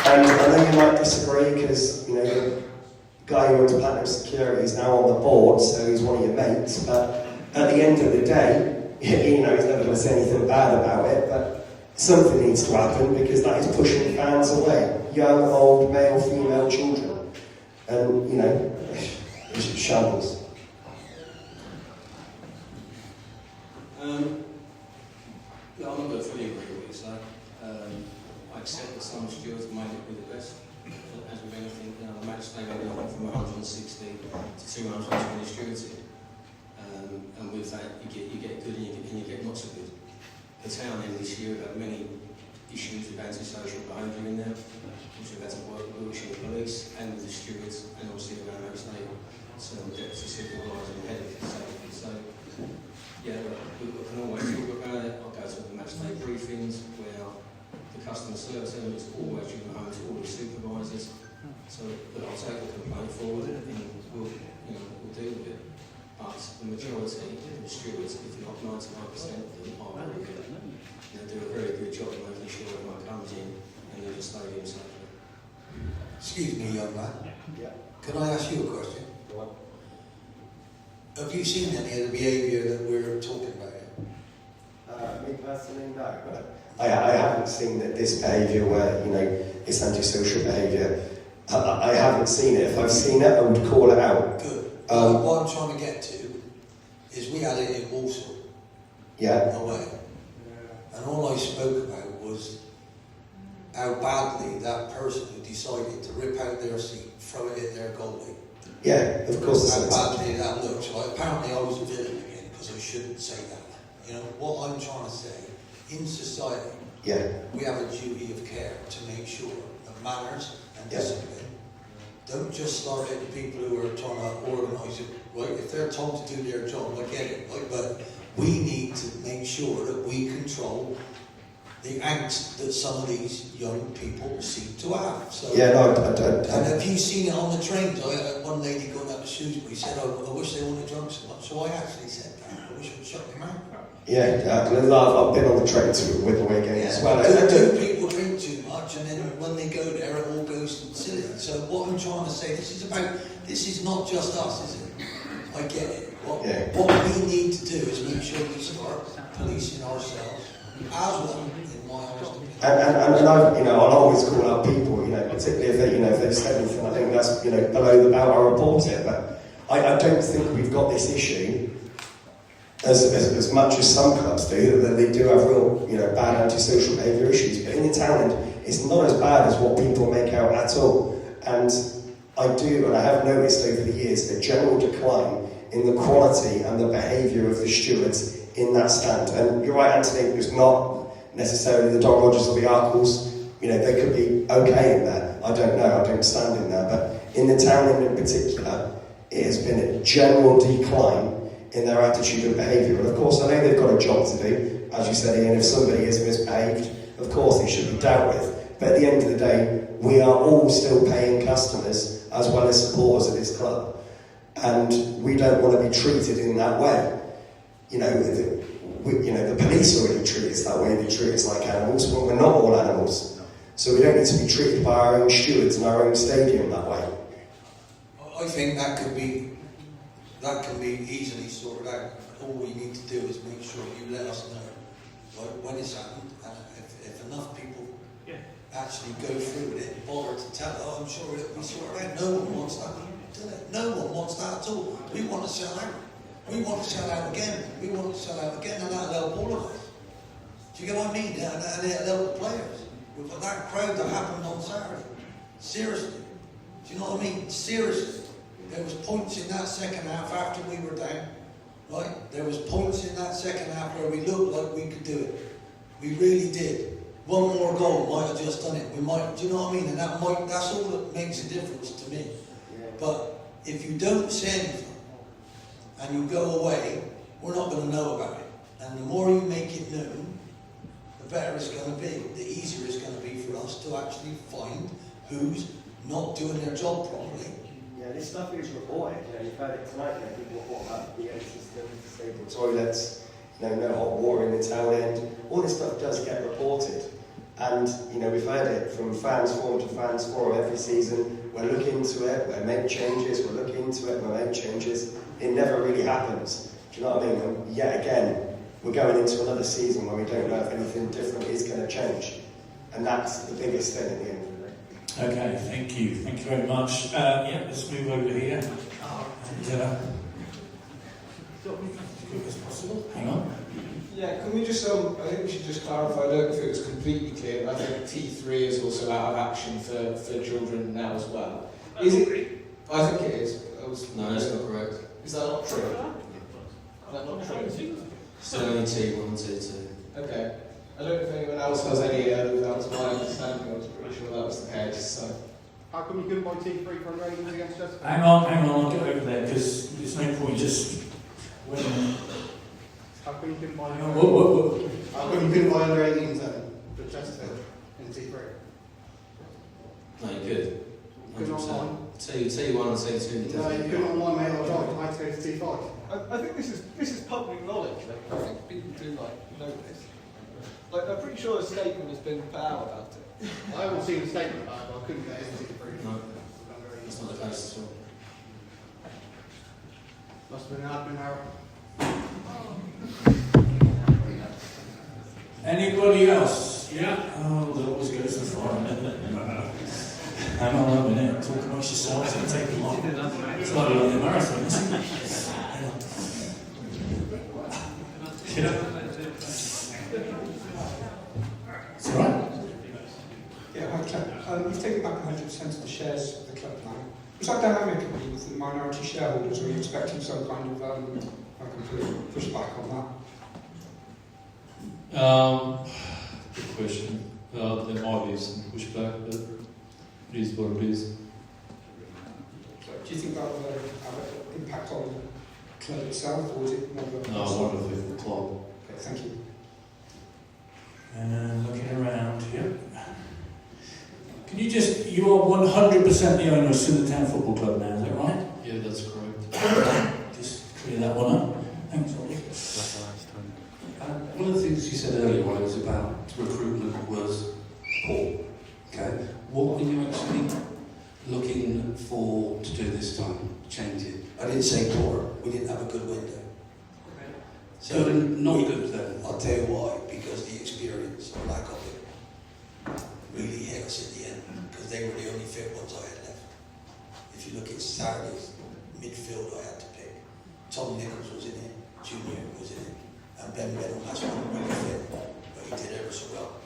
Speaker 1: And I know you might disagree because, the guy who owns Platinum Security is now on the board, so he's one of your mates, but at the end of the day, he's never going to say anything bad about it, but something needs to happen because that is pushing fans away. Young, old, male, female, children. And, it's shambles.
Speaker 14: I'm not going to fully agree with what you say. I accept that some stewards may not be the best. As with anything, the match day went from 160 to 220 stewards here. And with that, you get good and you get not so good. The town end this year have had many issues with antisocial behaviour in there, which we've had to work with Wiltshire Police and with the stewards, and obviously around match day, some deputy supervisor and head of safety. So, yeah, we can always talk about it. I'll go to the match day briefings where the customer service element is always driven home to all the supervisors. So, but I'll take the complaint forward and we'll deal with it. But the majority of the stewards, if not 99% of them, are very good. They do a very good job of making sure everyone comes in and leaves the stadium safely.
Speaker 8: Excuse me, young man.
Speaker 1: Yeah.
Speaker 8: Can I ask you a question?
Speaker 1: Go on.
Speaker 8: Have you seen any of the behaviour that we're talking about here?
Speaker 1: Me personally, no. But I haven't seen this behaviour where, it's antisocial behaviour. I haven't seen it. If I've seen it, I would call it out.
Speaker 8: Good. What I'm trying to get to is we had it in Walsall.
Speaker 1: Yeah.
Speaker 8: Away. And all I spoke about was how badly that person who decided to rip out their seat, throw it at their goalie.
Speaker 1: Yeah, of course.
Speaker 8: How badly that looked. So apparently I was a villain again because I shouldn't say that. What I'm trying to say, in society, we have a duty of care to make sure that manners and discipline don't just start at the people who are trying to organise it, right? If they're told to do their job, I get it, right? But we need to make sure that we control the angst that some of these young people seem to have. So,
Speaker 1: I
Speaker 8: and have you seen it on the trains? I had one lady going up to Shrewsbury said, I wish they weren't drunk so much. So I actually said that. I wish I'd shut them out.
Speaker 1: Yeah, I've been on the train with away games as well.
Speaker 8: Do people drink too much, and then when they go there, it all goes silly. So what I'm trying to say, this is not just us, is it? I get it. What
Speaker 1: Yeah.
Speaker 8: we need to do is make sure we start policing ourselves as one, in my honest opinion.
Speaker 1: And I've, I'll always call out people, particularly if they, if they've said anything, I think that's, below the belt, I'll report it. But I don't think we've got this issue as much as some clubs do, that they do have real, bad antisocial behaviour issues. But in the town end, it's not as bad as what people make out at all. And I have noticed over the years a general decline in the quality and the behaviour of the stewards in that stand. And you're right, Anthony, it's not necessarily the Don Rogers or the Arkles. They could be okay in there. I don't know, I don't stand in there. But in the town end in particular, it has been a general decline in their attitude and behaviour. And of course, I know they've got a job to do. As you said, Ian, if somebody is misbehaved, of course they should be dealt with. But at the end of the day, we are all still paying customers as well as supporters of this club. And we don't want to be treated in that way. The police already treat us that way. They treat us like animals, when we're not all animals. So we don't need to be treated by our own stewards in our own stadium that way.
Speaker 8: I think that can be easily sorted out. All we need to do is make sure you let us know when it's happened, and if enough people actually go through with it and bother to tell it, I'm sure it'll be sorted out. No one wants that. No one wants that at all. We want to sell out. We want to sell out again. We want to sell out again, and that'll help all of us. Do you get what I mean? And it'll help the players. With that crowd that happened on Saturday. Seriously. Do you know what I mean? Seriously. There was points in that second half after we were down. Right? There was points in that second half where we looked like we could do it. We really did. One more goal might have just done it. We might, do you know what I mean? And that's all that makes a difference to me. But if you don't say anything and you go away, we're not going to know about it. And the more you make it known, the better it's going to be. The easier it's going to be for us to actually find who's not doing their job properly.
Speaker 1: Yeah, this stuff is reported. You've heard it tonight. People report about the PA system, disabled toilets, no hot water in the town end. All this stuff does get reported. And, we've heard it from fans forum to fans forum every season. We'll look into it, we'll make changes, we'll look into it, we'll make changes. It never really happens. Do you know what I mean? And yet again, we're going into another season where we don't know if anything different is going to change. And that's the biggest thing at the end of the day.
Speaker 3: Okay, thank you. Thank you very much. Let's move over here. And, as quick as possible. Hang on.
Speaker 17: Yeah, can we just, I think we should just clarify, I don't know if it was completely clear, but I think T3 is also out of action for children now as well. Is it? I think it is.
Speaker 14: No, that's not correct.
Speaker 17: Is that not true? Is that not true?
Speaker 14: Still only T1, T2.
Speaker 17: Okay. I don't know if anyone else has any, that was my understanding, I was pretty sure that was the case, so.
Speaker 18: How come you couldn't buy T3 from ratings against Chesterfield?
Speaker 3: Hang on, I'll get over there, because there's no point just...
Speaker 18: How come you couldn't buy
Speaker 3: How come
Speaker 18: you couldn't buy under 18s then for Chesterfield in T3?
Speaker 14: No, you could.
Speaker 18: You couldn't online?
Speaker 14: T1 and T2.
Speaker 18: No, you couldn't online mail or drive. I had to go to T5.
Speaker 19: I think this is public knowledge. I think people do know this. I'm pretty sure a statement has been put out about it.
Speaker 18: I haven't seen a statement about it, but I couldn't get into T3.
Speaker 14: No, that's not the case at all.
Speaker 18: Must have been an admin error.
Speaker 3: Anybody else? Yeah? Oh, that always goes to far. Hang on a minute, talk amongst yourselves and take them on. It's like a London marathon, isn't it? It's all right.
Speaker 15: Yeah, hi, Claire. You've taken back 100% of the shares of the club now. Was that dynamic with the minority shareholders, or are you expecting some kind of pushback on that?
Speaker 2: Good question. There might be some pushback, but it is what it is.
Speaker 15: Do you think that will have an impact on the club itself, or is it more of a...
Speaker 2: No, I wonder if the club.
Speaker 15: Okay, thank you.
Speaker 3: And looking around here. Can you just... You are 100% the owner of Swindon Town Football Club now, is that right?
Speaker 2: Yeah, that's correct.
Speaker 3: Just clear that one up. Thanks, Ollie.
Speaker 16: One of the things you said earlier when it was about recruitment was poor. Okay, what are you actually looking for to do this time? Change it?
Speaker 8: I didn't say poor.
Speaker 13: we didn't have a good window.
Speaker 16: So not good then?
Speaker 13: I'll tell you why, because the experience, or lack of it, really hit us at the end, because they were the only fit ones I had left. If you look at Saturday's midfield, I had to pick. Tom Nichols was in it, Junior was in it, and Ben Benham, that's one really fit, but he did ever so well,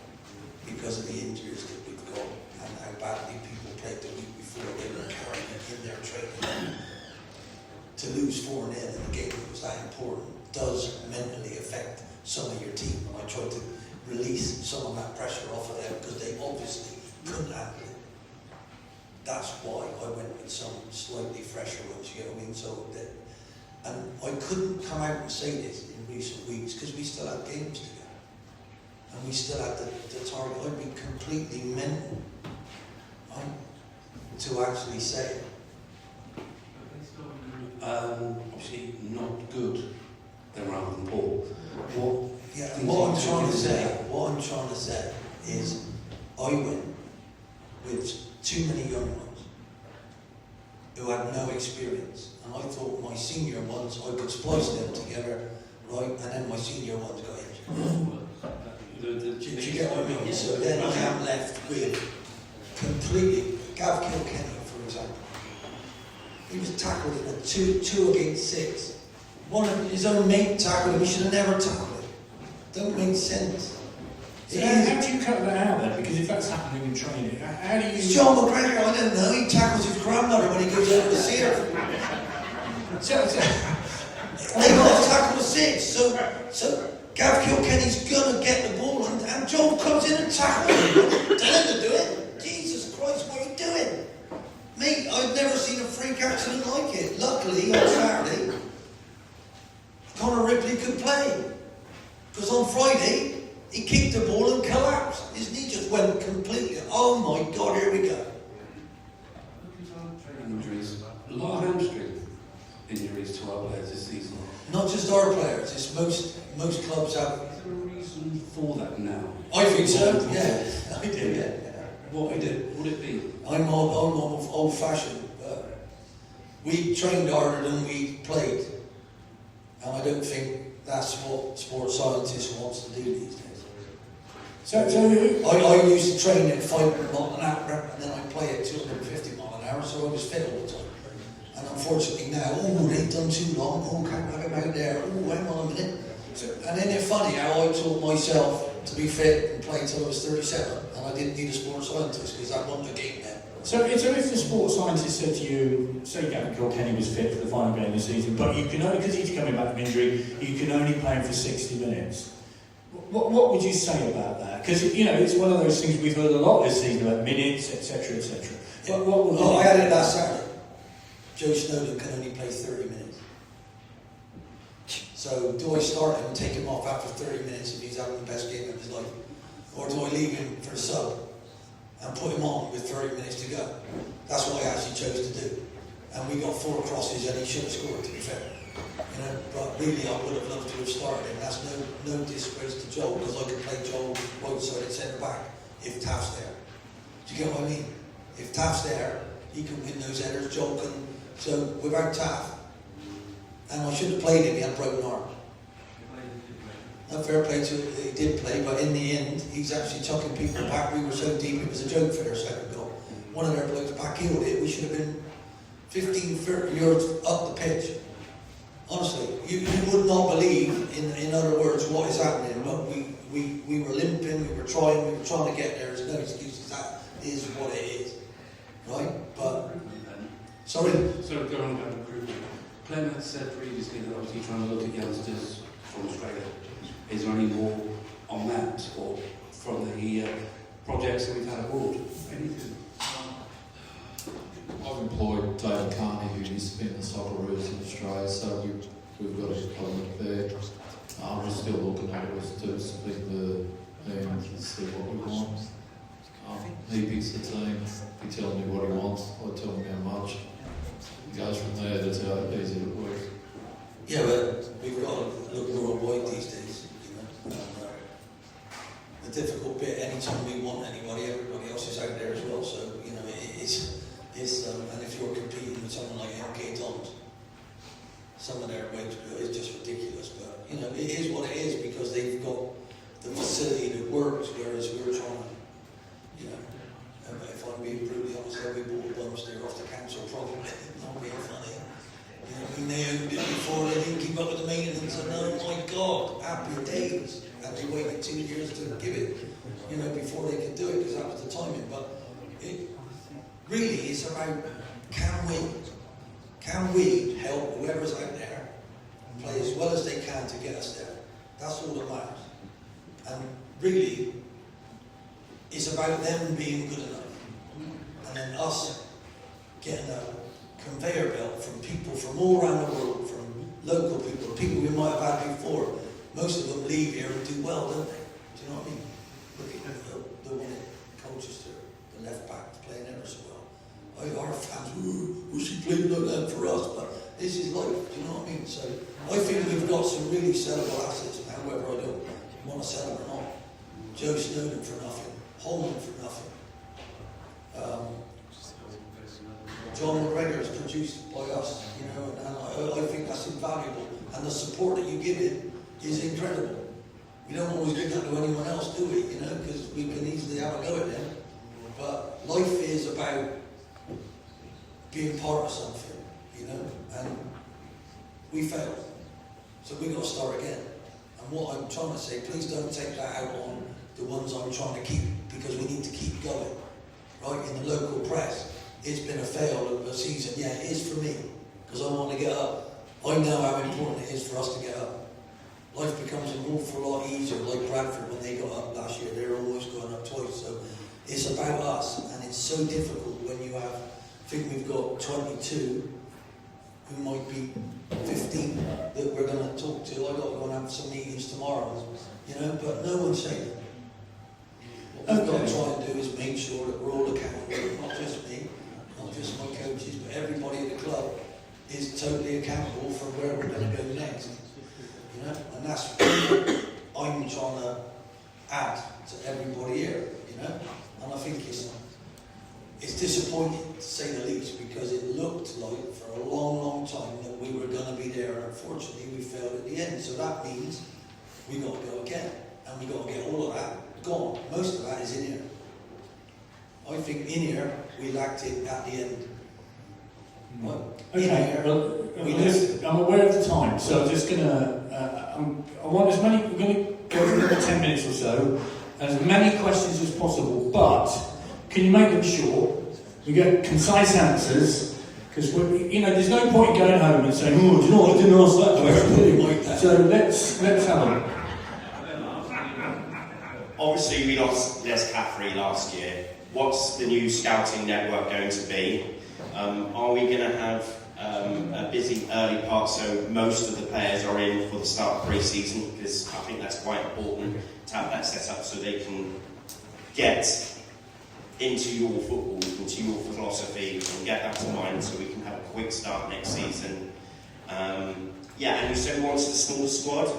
Speaker 13: because of the injuries that we've got, and how badly people played the week before they were carrying it in their training. To lose 4-0 in a game that was that important does mentally affect some of your team, and I tried to release some of that pressure off of them because they obviously couldn't handle it. That's why I went with some slightly fresher ones, you know what I mean? So that, and I couldn't come out and say this in recent weeks because we still had games to go, and we still had the target. I'd be completely mental to actually say it.
Speaker 16: Obviously not good, then rather than poor.
Speaker 13: What I'm trying to say is I went with too many young ones who had no experience, and I thought my senior ones, I could splice them together, right, and then my senior ones got injured. Do you get what I mean? So then I am left with completely, Gav Kilkenny, for example. He was tackled in a 2 against 6. One of his own mate tackled him, he should have never tackled him. Don't make sense.
Speaker 3: So how do you cut that out then? Because if that's happening in training, how do you...
Speaker 13: It's John McGregor, I don't know, he tackles his grandmother when he goes over to see her. They got to tackle the 6, so Gav Kilkenny's gonna get the ball and John comes in and tackles him. Tell him to do it. Jesus Christ, what are you doing? Mate, I've never seen a freak accident like it. Luckily, on Saturday, Conor Ripley could play. Because on Friday, he kicked the ball and collapsed. His knee just went completely. Oh my God, here we go.
Speaker 16: Injuries. A lot of hamstring injuries to our players this season.
Speaker 13: Not just our players, it's most clubs have.
Speaker 16: Is there a reason for that now?
Speaker 13: I think so, yeah. I do, yeah.
Speaker 16: What would it be?
Speaker 13: I'm old-fashioned. We trained harder than we played, and I don't think that's what sports scientists wants to do these days.
Speaker 3: So
Speaker 13: I used to train at 5 miles an hour, and then I play at 250 miles an hour, so I was fit all the time. And unfortunately now, they've done too long. Can't have him out there. Hang on a minute. And isn't it funny how I taught myself to be fit and play until I was 37, and I didn't need a sports scientist because that wasn't a game then.
Speaker 3: So if the sports scientist said to you, say Gavin Kilkenny was fit for the final game of the season, but you can only, because he's coming back from injury, you can only play him for 60 minutes. What would you say about that? Because, you know, it's one of those things we've heard a lot this season about minutes, etc., etc.
Speaker 13: I had it last Saturday. Joe Snowden can only play 30 minutes. So do I start him and take him off after 30 minutes if he's having the best game of his life? Or do I leave him for a sub and put him on with 30 minutes to go? That's what I actually chose to do. And we got 4 crosses and he should have scored, to be fair. You know, but really I would have loved to have started him. That's no disgrace to Joel, because I could play Joel right-sided centre back if Taft's there. Do you get what I mean? If Taft's there, he can win those headers, Joel can. So without Taft, and I should have played him, he had a broken arm. Not fair play to him, he did play, but in the end, he's actually chucking people back. We were so deep, it was a joke for their second goal. One of their blokes back-heeled it, we should have been 15, 30 yards up the pitch. Honestly, you would not believe, in other words, what is happening, but we were limping, we were trying to get there. There's no excuses, that is what it is. Right? But, sorry?
Speaker 16: So going on about recruitment, Clem had said previously that obviously trying to look at youngsters from Australia. Is there any more on that, or from the projects that we've had abroad? Anything?
Speaker 2: I've employed David Carney, who used to be in the Socceroos in Australia, so we've got a comment there. We're still looking at it to split the team and see what we want. He picks the team, he tells me what he wants, I tell him how much. It goes from there, that's how easy it works.
Speaker 13: Yeah, but we've got to look more wide these days. You know? The difficult bit, anytime we want anybody, everybody else is out there as well. So, you know, it's and if you're competing with someone like MK Dons,
Speaker 8: some of their wage bill is just ridiculous. But you know, it is what it is because they've got the facility that works, whereas we're trying to, you know, if I'm being brutally honest, we bought a bunch there off the council probably, not being funny. You know, I mean, they owned it before, they didn't keep up with the maintenance, and oh my God, happy days. And they waited 2 years to give it, you know, before they could do it, because that was the timing. But it really is about, can we help whoever's out there play as well as they can to get us there? That's all that matters. And really, it's about them being good enough. And then us getting a conveyor belt from people from all around the world, from local people we might have had before. Most of them leave here and do well, don't they? Do you know what I mean? Look at the one at Colchester, the left back, playing ever so well. Our fans, wish he played like that for us, but this is life, do you know what I mean? So I think we've got some really sellable assets now, whether I don't want to sell them or not. Joe Snowden for nothing, Holman for nothing. John McGregor is produced by us, you know, and I think that's invaluable. And the support that you give him is incredible. We don't always do that to anyone else, do we? You know, because we can easily have a go at them. But life is about being part of something, you know, and we failed. So we've got to start again. And what I'm trying to say, please don't take that out on the ones I'm trying to keep, because we need to keep going. Right, in the local press, it's been a fail of a season. Yeah, it is for me, because I want to get up. I know how important it is for us to get up. Life becomes an awful lot easier, like Bradford when they got up last year. They're almost going up twice. So it's about us, and it's so difficult when you have, I think we've got 22 who might be 15 that we're going to talk to. I've got to go and have some meetings tomorrow, you know, but no one's saying it. What we've got to try and do is make sure that we're all accountable, not just me, not just my coaches, but everybody at the club is totally accountable for where we're going to go next. You know, and that's what I'm trying to add to everybody here, you know, and I think it's disappointing to say the least, because it looked like for a long, long time that we were going to be there, and unfortunately we failed at the end. So that means we got to go again, and we got to get all of that gone. Most of that is in here. I think in here we lacked it at the end.
Speaker 3: Okay, well, I'm aware of the time, so I'm just going to, I want as many, we're going to go for another 10 minutes or so, as many questions as possible, but can you make them short? We get concise answers, because, you know, there's no point in going home and saying, oh, do you know what, I didn't ask that question. So let's have them.
Speaker 10: Obviously, we lost Les Caffrey last year. What's the new scouting network going to be? Are we going to have a busy early part so most of the players are in for the start of pre-season? Because I think that's quite important to have that set up so they can get into your football, into your philosophy, and get that to mind so we can have a quick start next season. Yeah, and we said we wanted a small squad.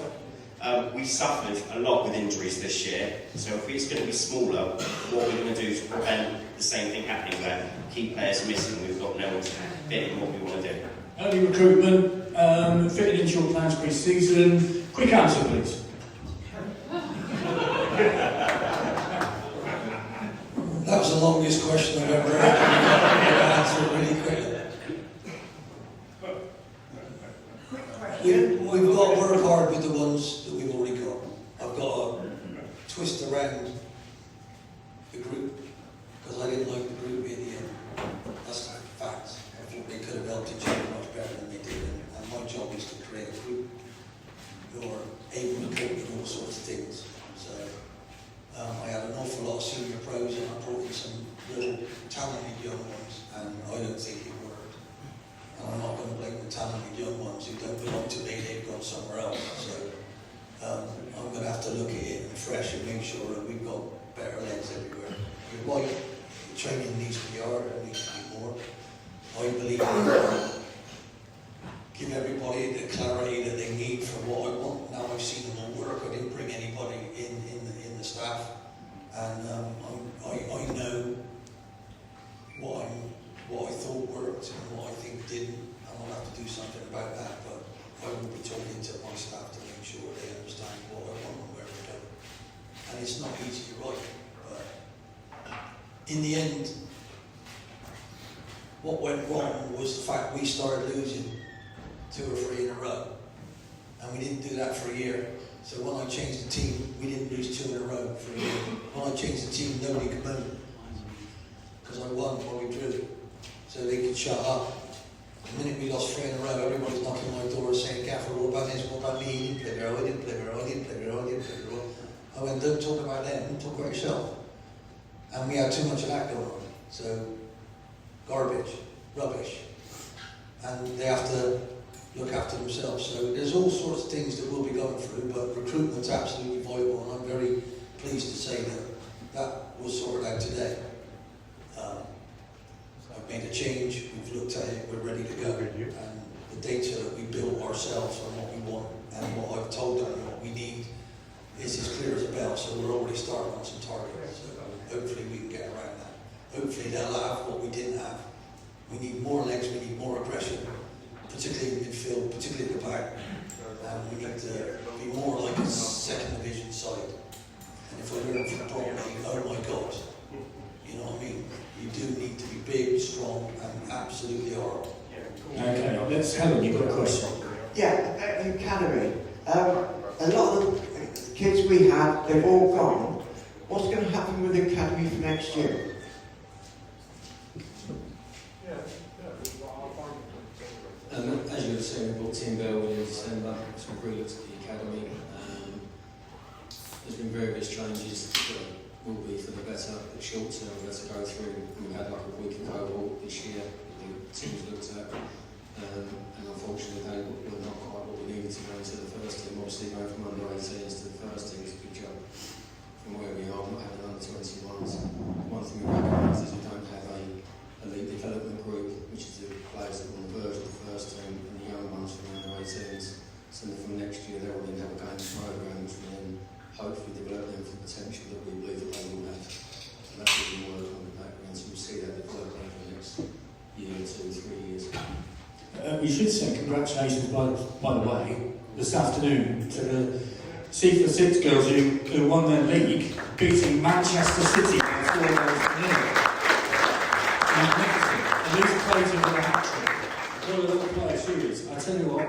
Speaker 10: We suffered a lot with injuries this year, so if it's going to be smaller, what we're going to do is prevent the same thing happening where key players are missing, we've got no one to fit in what we want to do.
Speaker 3: Early recruitment, fitting into your plans pre-season. Quick answer, please.
Speaker 8: That was the longest question I've ever had. I answer it really quickly. We've got to work hard with the ones that we've already got. I've got to twist around the group, because I didn't like the group in the end. That's the fact. I thought they could have helped each other much better than they did, and my job is to create a group who are able to cope with all sorts of things. So I had an awful lot of senior pros, and I brought in some real talented young ones, and I don't think it worked. And I'm not going to blame the talented young ones who don't belong to me, they've gone somewhere else. So I'm going to have to look at it fresh and make sure that we've got better legs everywhere. You're right, the training needs to be harder, it needs to be more. I believe give everybody the clarity that they need for what I want. Now I've seen them all work, I didn't bring anybody in the staff, and I know what I thought worked and what I think didn't, and I'll have to do something about that. But in the end, what went wrong was the fact we started losing 2 or 3 in a row. And we didn't do that for a year. So when I changed the team, we didn't lose 2 in a row for a year. When I changed the team, nobody could moan. Because I won while we drew. So they could shut up. The minute we lost 3 in a row, everybody's knocking on my door saying, Gaffer, what about this? What about me? He didn't play her. I didn't play her. I didn't play her. I didn't play her. I went, don't talk about them. Talk about yourself. And we had too much of that going on. So, garbage, rubbish. And they have to look after themselves. So there's all sorts of things that we'll be going through, but recruitment's absolutely vital, and I'm very pleased to say that that was sorted out today. I've made a change, we've looked at it, we're ready to go. And the data that we built ourselves on what we want and what I've told them and what we need is as clear as a bell, so we're already starting on some targets. So hopefully we can get around that. Hopefully they'll have what we didn't have. We need more legs, we need more aggression, particularly in midfield, particularly at the back. We need to be more like a second division side. And if I learn from Bromley, oh my God, you know what I mean? You do need to be big, strong, and absolutely hard.
Speaker 3: Okay, let's Helen, you've got a question.
Speaker 12: Yeah, the academy. A lot of the kids we had, they've all gone. What's going to happen with the academy for next year?
Speaker 14: As you have seen, we brought Tim Bell in December, so we've re-looked at the academy. There's been various changes that will be for the better. The short term, we've had to go through. We had like a week of cohort this year, the teams looked at, and unfortunately they were not quite what we needed to go into the first team. Obviously going from under 18s to the first team is a big jump from where we are, not having under 21s. One thing we recognise is we don't have a elite development group, which is the players that are on the verge of the first team, and the young ones from under 18s. So from next year they'll then have a game programme which will then hopefully develop them for the potential that we believe that they will have. So that's what we work on in the background, so we'll see that develop over the next year, 2, 3 years.
Speaker 3: We should say congratulations, by the way, this afternoon to the C4-6 girls who won their league, beating Manchester City by 4 goals to 0. Magnificent. And these players have got a hat-trick. What a little player she is. I tell you what,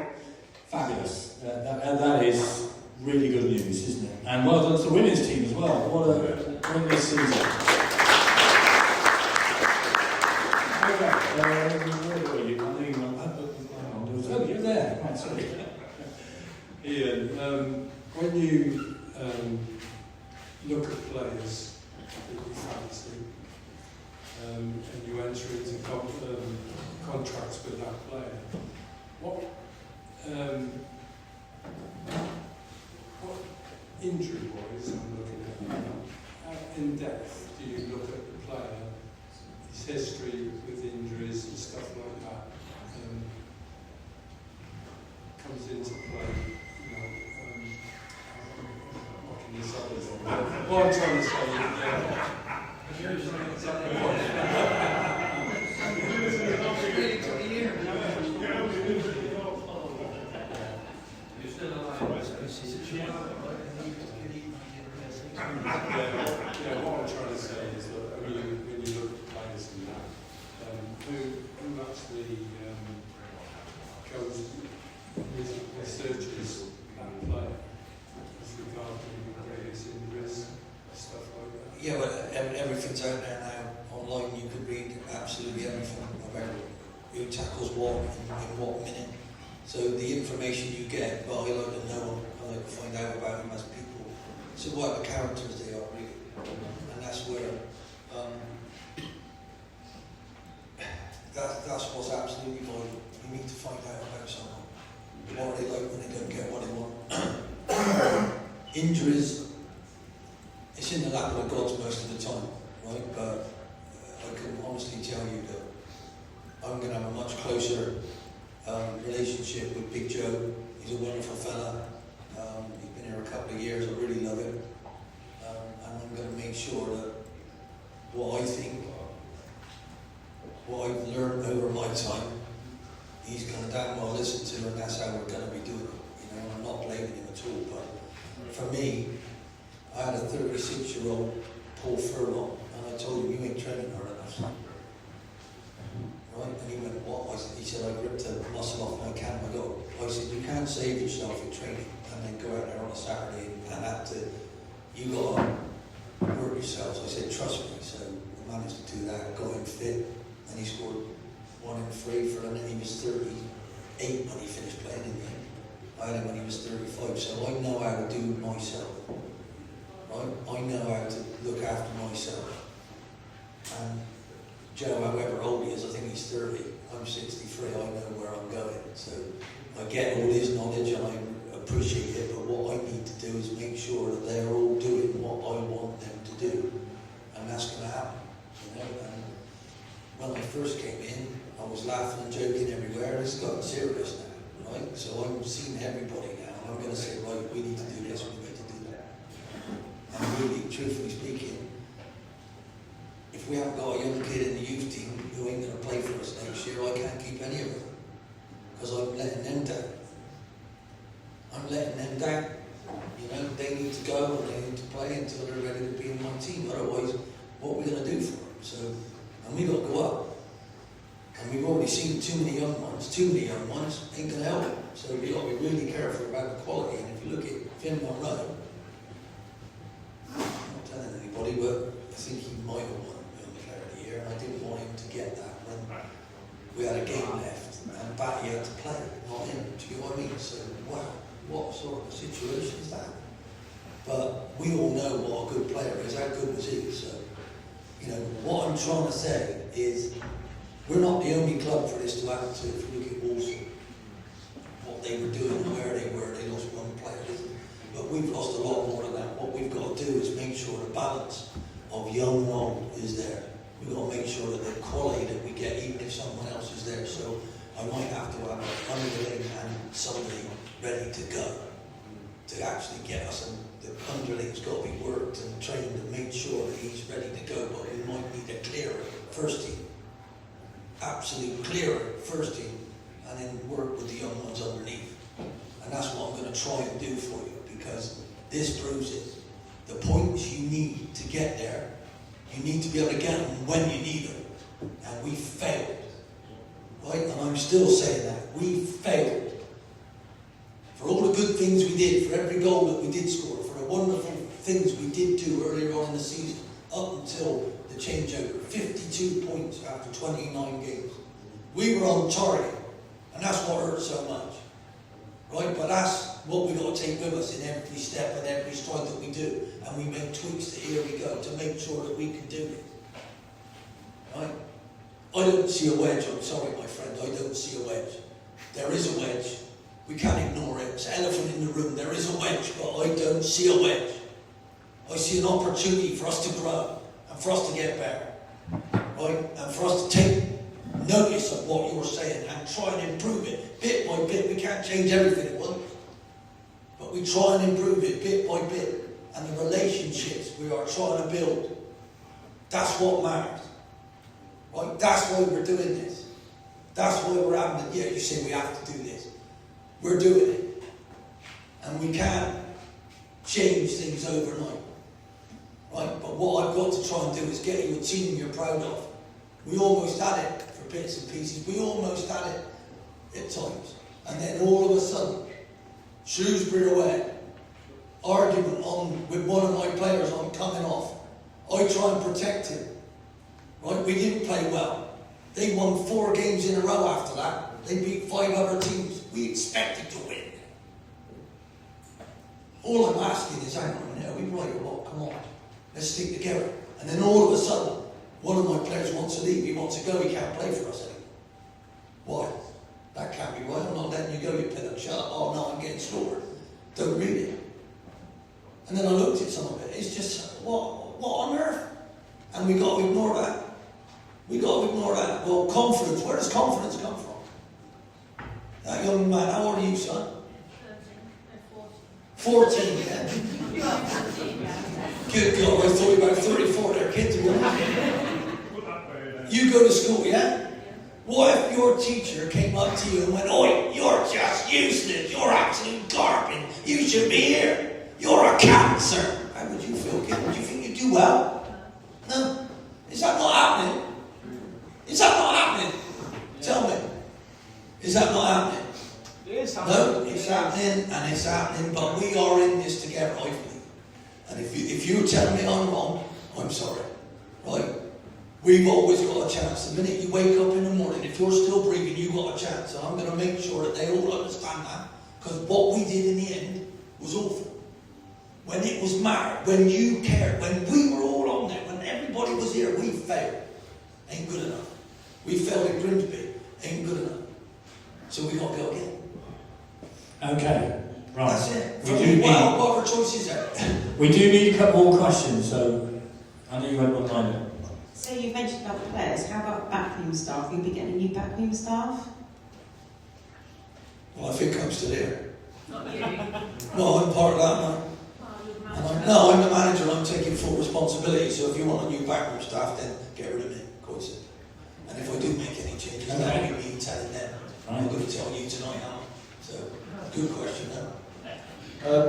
Speaker 3: fabulous. That is really good news, isn't it? And well done to the women's team as well. What a win this season. Okay, where were you? I know you were. Oh, you're there. Right, sorry.
Speaker 9: Ian, when you look at players that you fancy and you enter into contracts with that player, what injury-wise, I'm looking at, how in depth do you look at the player, his history with injuries and stuff like that, comes into play? What I'm trying to say is that when you look at players and that, who actually goes researches that player as regarding various injuries, stuff like that?
Speaker 8: Yeah, but everything's out there now online. You could read absolutely everything about who tackles what in what minute. So the information you get, well, I like to know, I like to find out about them as people. So what the characters they are really, and that's where that's what's absolutely vital. You need to find out about someone. What are they like when they don't get what they want? Injuries, it's in the lap of the gods most of the time, right? But I can honestly tell you that I'm going to have a much closer relationship with Big Joe. He's a wonderful fella. He's been here a couple of years. I really love him. And I'm going to make sure that what I think, what I've learned over my time, he's going to damn well listen to, and that's how we're going to be doing it. You know, I'm not blaming him at all, but for me, I had a 36-year-old Paul Furlong, and I I told him, you ain't training hard enough, son. Right? And he went, what? He said, I ripped a muscle off my calf. I said, you can't save yourself in training and then go out there on a Saturday and have to, you got to work yourselves. I said, trust me. So I managed to do that, got him fit, and he scored 1 in 3 for him. He was 38 when he finished playing in the end. I had him when he was 35, so I know how to do myself. Right? I know how to look after myself. And Joe, however old he is, I think he's 30, I'm 63, I know where I'm going. So I get all his knowledge and I appreciate it, but what I need to do is make sure that they're all doing what I want them to do. And that's going to happen. You know? And when I first came in, I was laughing and joking everywhere, and it's gotten serious now, right? So I'm seeing everybody now, and I'm going to say, right, we need to do this, we need to do that. And really, truthfully speaking, if we haven't got a young kid in the youth team who ain't going to play for us next year, I can't keep any of them. Because I'm letting them down. I'm letting them down. You know, they need to go and they need to play until they're ready to be in my team. Otherwise, what are we going to do for them? So, and we've got to go up. And we've already seen too many young ones ain't going to help them. So we've got to be really careful about the quality. And if you look at Finn Monroe, I'm not telling anybody, but I think he might have won Young Player of the Year, and I didn't want him to get that when we had a game left and Batty had to play, not him. Do you know what I mean? So, wow, what sort of situation is that? But we all know what a good player is. How good was he? So, you know, what I'm trying to say is we're not the only club for this to happen to. If you look at Walsall, what they were doing and where they were, they lost one player. But we've lost a lot more than that. What we've got to do is make sure the balance of young and old is there. We've got to make sure that the quality that we get, even if someone else is there. So I might have to have an underling and somebody ready to go to actually get us. And the underling's got to be worked and trained and make sure that he's ready to go. But we might need a clearer first team. Absolute clearer first team. And then work with the young ones underneath. And that's what I'm going to try and do for you. Because this proves it. The points you need to get there, you need to be able to get them when you need them. And we failed. Right? And I'm still saying that. We failed. For all the good things we did, for every goal that we did score, for the wonderful things we did do earlier on in the season, up until the changeover, 52 points after 29 games. We were on target. And that's what hurt so much. Right? But that's what we've got to take with us in every step and every stride that we do. And we make tweaks to here we go to make sure that we can do it. Right? I don't see a wedge. I'm sorry, my friend. I don't see a wedge. There is a wedge. We can't ignore it. It's an elephant in the room. There is a wedge, but I don't see a wedge. I see an opportunity for us to grow and for us to get better. Right? And for us to take notice of what you're saying and try and improve it bit by bit. We can't change everything at once, but we try and improve it bit by bit. And the relationships we are trying to build, that's what matters. Right? That's why we're doing this. That's why we're having it. Yeah, you say we have to do this. We're doing it. And we can't change things overnight. Right? But what I've got to try and do is get you a team you're proud of. We almost had it for bits and pieces. We almost had it at times. And then all of a sudden, Shrewsbury away, argument on with one of my players on coming off. I try and protect him. Right? We didn't play well. They won 4 games in a row after that. They beat 5 other teams. We expected to win. All I'm asking is, hang on a minute, are we right or what? Come on. Let's stick together. And then all of a sudden, one of my players wants to leave. He wants to go. He can't play for us anymore. Why? That can't be right. I'm not letting you go, you pillow. Shut up. Oh, no, I'm getting scored. Don't read it. And then I looked at some of it. It's just, what on earth? And we got to ignore that. We got to ignore that. Well, confidence. Where does confidence come from? That young man, how old are you, son? 14, yeah? Good God, I thought you were about 34 there, kids. You go to school, yeah? What if your teacher came up to you and went, "Oi, you're just useless, you're absolute garbage, you should be here, you're a cancer"? How would you feel, kid? Would you think you'd do well? No. happening, and it's happening, but we are in this together, I believe. And if you tell me I'm wrong, I'm sorry. Right? We've always got a chance. The minute you wake up in the morning, if you're still breathing, you've got a chance. And I'm going to make sure that they all understand that. Because what we did in the end was awful. When it was married, when you cared, when we were all on there, when everybody was here, we failed. Ain't good enough. We failed at Grimsby. Ain't good enough. So we got to go again.
Speaker 3: Okay, right.
Speaker 8: That's it.
Speaker 3: We do need,
Speaker 8: what other choices are there?
Speaker 3: we do need a couple more questions, so I know you went one line.
Speaker 5: So you mentioned about the players. How about backroom staff? You'll be getting a new backroom staff?
Speaker 8: Well, if it comes to there.
Speaker 6: Not you.
Speaker 8: No, I'm part of that now. No, I'm the manager and I'm taking full responsibility. So if you want a new backroom staff, then get rid of me, of course. And if I do make any changes, that'll be me telling them. I'm not going to tell you tonight, am I? So, good question, though.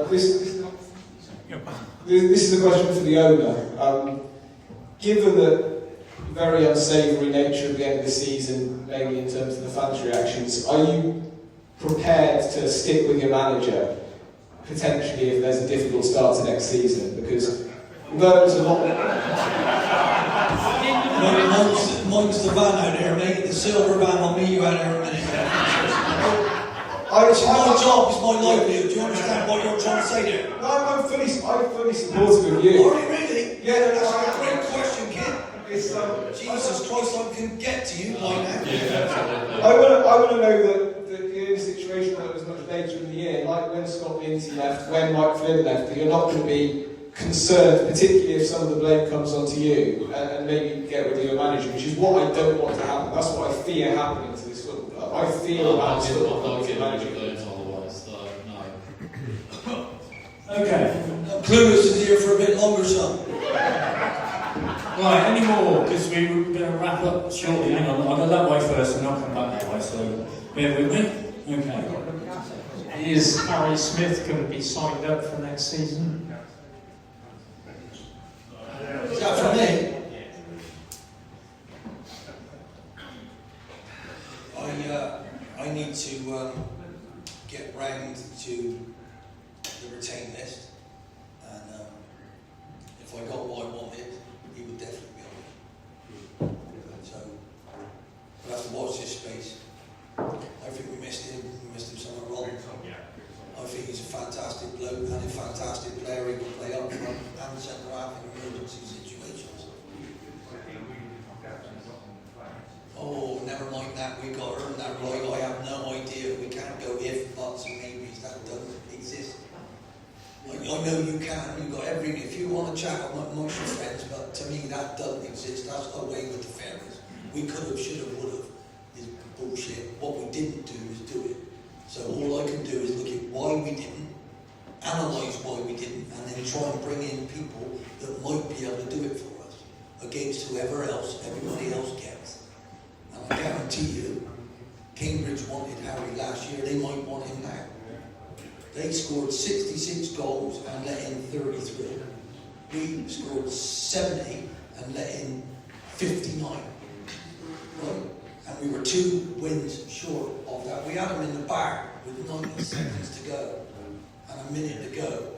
Speaker 17: This is a question for the owner. Given the very unsavoury nature of the end of the season, mainly in terms of the fans' reactions, are you prepared to stick with your manager, potentially if there's a difficult start to next season? Because there's a lot...
Speaker 8: Mine's the van out there, mate. The silver van will meet you out there in a minute. It's my job, it's my livelihood. Do you understand what you're trying to say there?
Speaker 17: No, I'm fully supportive of you.
Speaker 8: Are you really?
Speaker 17: Yeah,
Speaker 8: that's a great question, kid. Jesus Christ, I can get to you by now.
Speaker 17: I want to know that you're in a situation that was much later in the year, like when Scott Lindsay left, when Mike Flynn left, that you're not going to be concerned, particularly if some of the blame comes onto you, and maybe get rid of your manager, which is what I don't want to happen. That's what I fear happening to this football club. I fear about this football club with your manager.
Speaker 3: Okay.
Speaker 8: Clueless is here for a bit longer, son.
Speaker 3: Right, any more? Because we're going to wrap up shortly. Hang on, I'll go that way first and I'll come back that way, so bear with me. Okay.
Speaker 4: Is Harry Smith going to be signed up for next season?
Speaker 8: Is that for me? I need to get round to the retain list, and if I got what I wanted, he would definitely be on it. So we'll have to watch this space. I think we missed him somewhere wrong. I think he's a fantastic bloke and a fantastic player. He can play up front and centre half in emergency situations. Oh, never mind that. We got to earn that right. I have no idea. We can't go if, buts, and maybes. That doesn't exist. I know you can. You've got every. If you want to chat amongst your friends, but to me that doesn't exist. That's the way with the fairies. We could have, should have, would have. Is bullshit. What we didn't do is do it. So all I can do is look at why we didn't, analyse why we didn't, and then try and bring in people that might be able to do it for us against whoever else everybody else gets. And I guarantee you, Cambridge wanted Harry last year. They might want him now. They scored 66 goals and let in 33. We scored 70 and let in 59. Right? And we were 2 wins short of that. We had them in the bar with 90 seconds to go and a minute to go.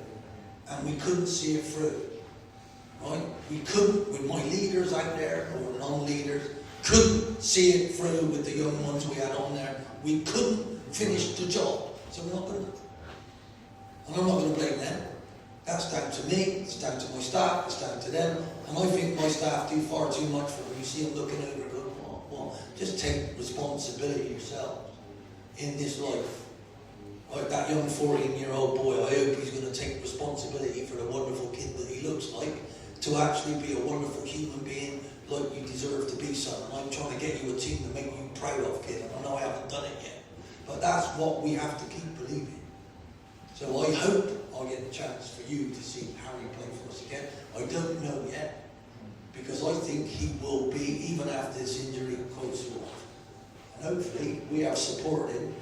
Speaker 8: And we couldn't see it through. Right? We couldn't, with my leaders out there, or non-leaders, couldn't see it through with the young ones we had on there. We couldn't finish the job. So we're not going to. And I'm not going to blame them. That's down to me, it's down to my staff, it's down to them. And I think my staff do far too much for me. You see them looking over and going, well, just take responsibility yourselves in this life. Like that young 14-year-old boy, I hope he's going to take responsibility for the wonderful kid that he looks like, to actually be a wonderful human being like you deserve to be, son. And I'm trying to get you a team to make you proud of, kid. And I know I haven't done it yet. But that's what we have to keep believing. So I hope I'll get a chance for you to see Harry play for us again. I don't know yet, because I think he will be, even after this injury, quite sore. And hopefully we have supported him,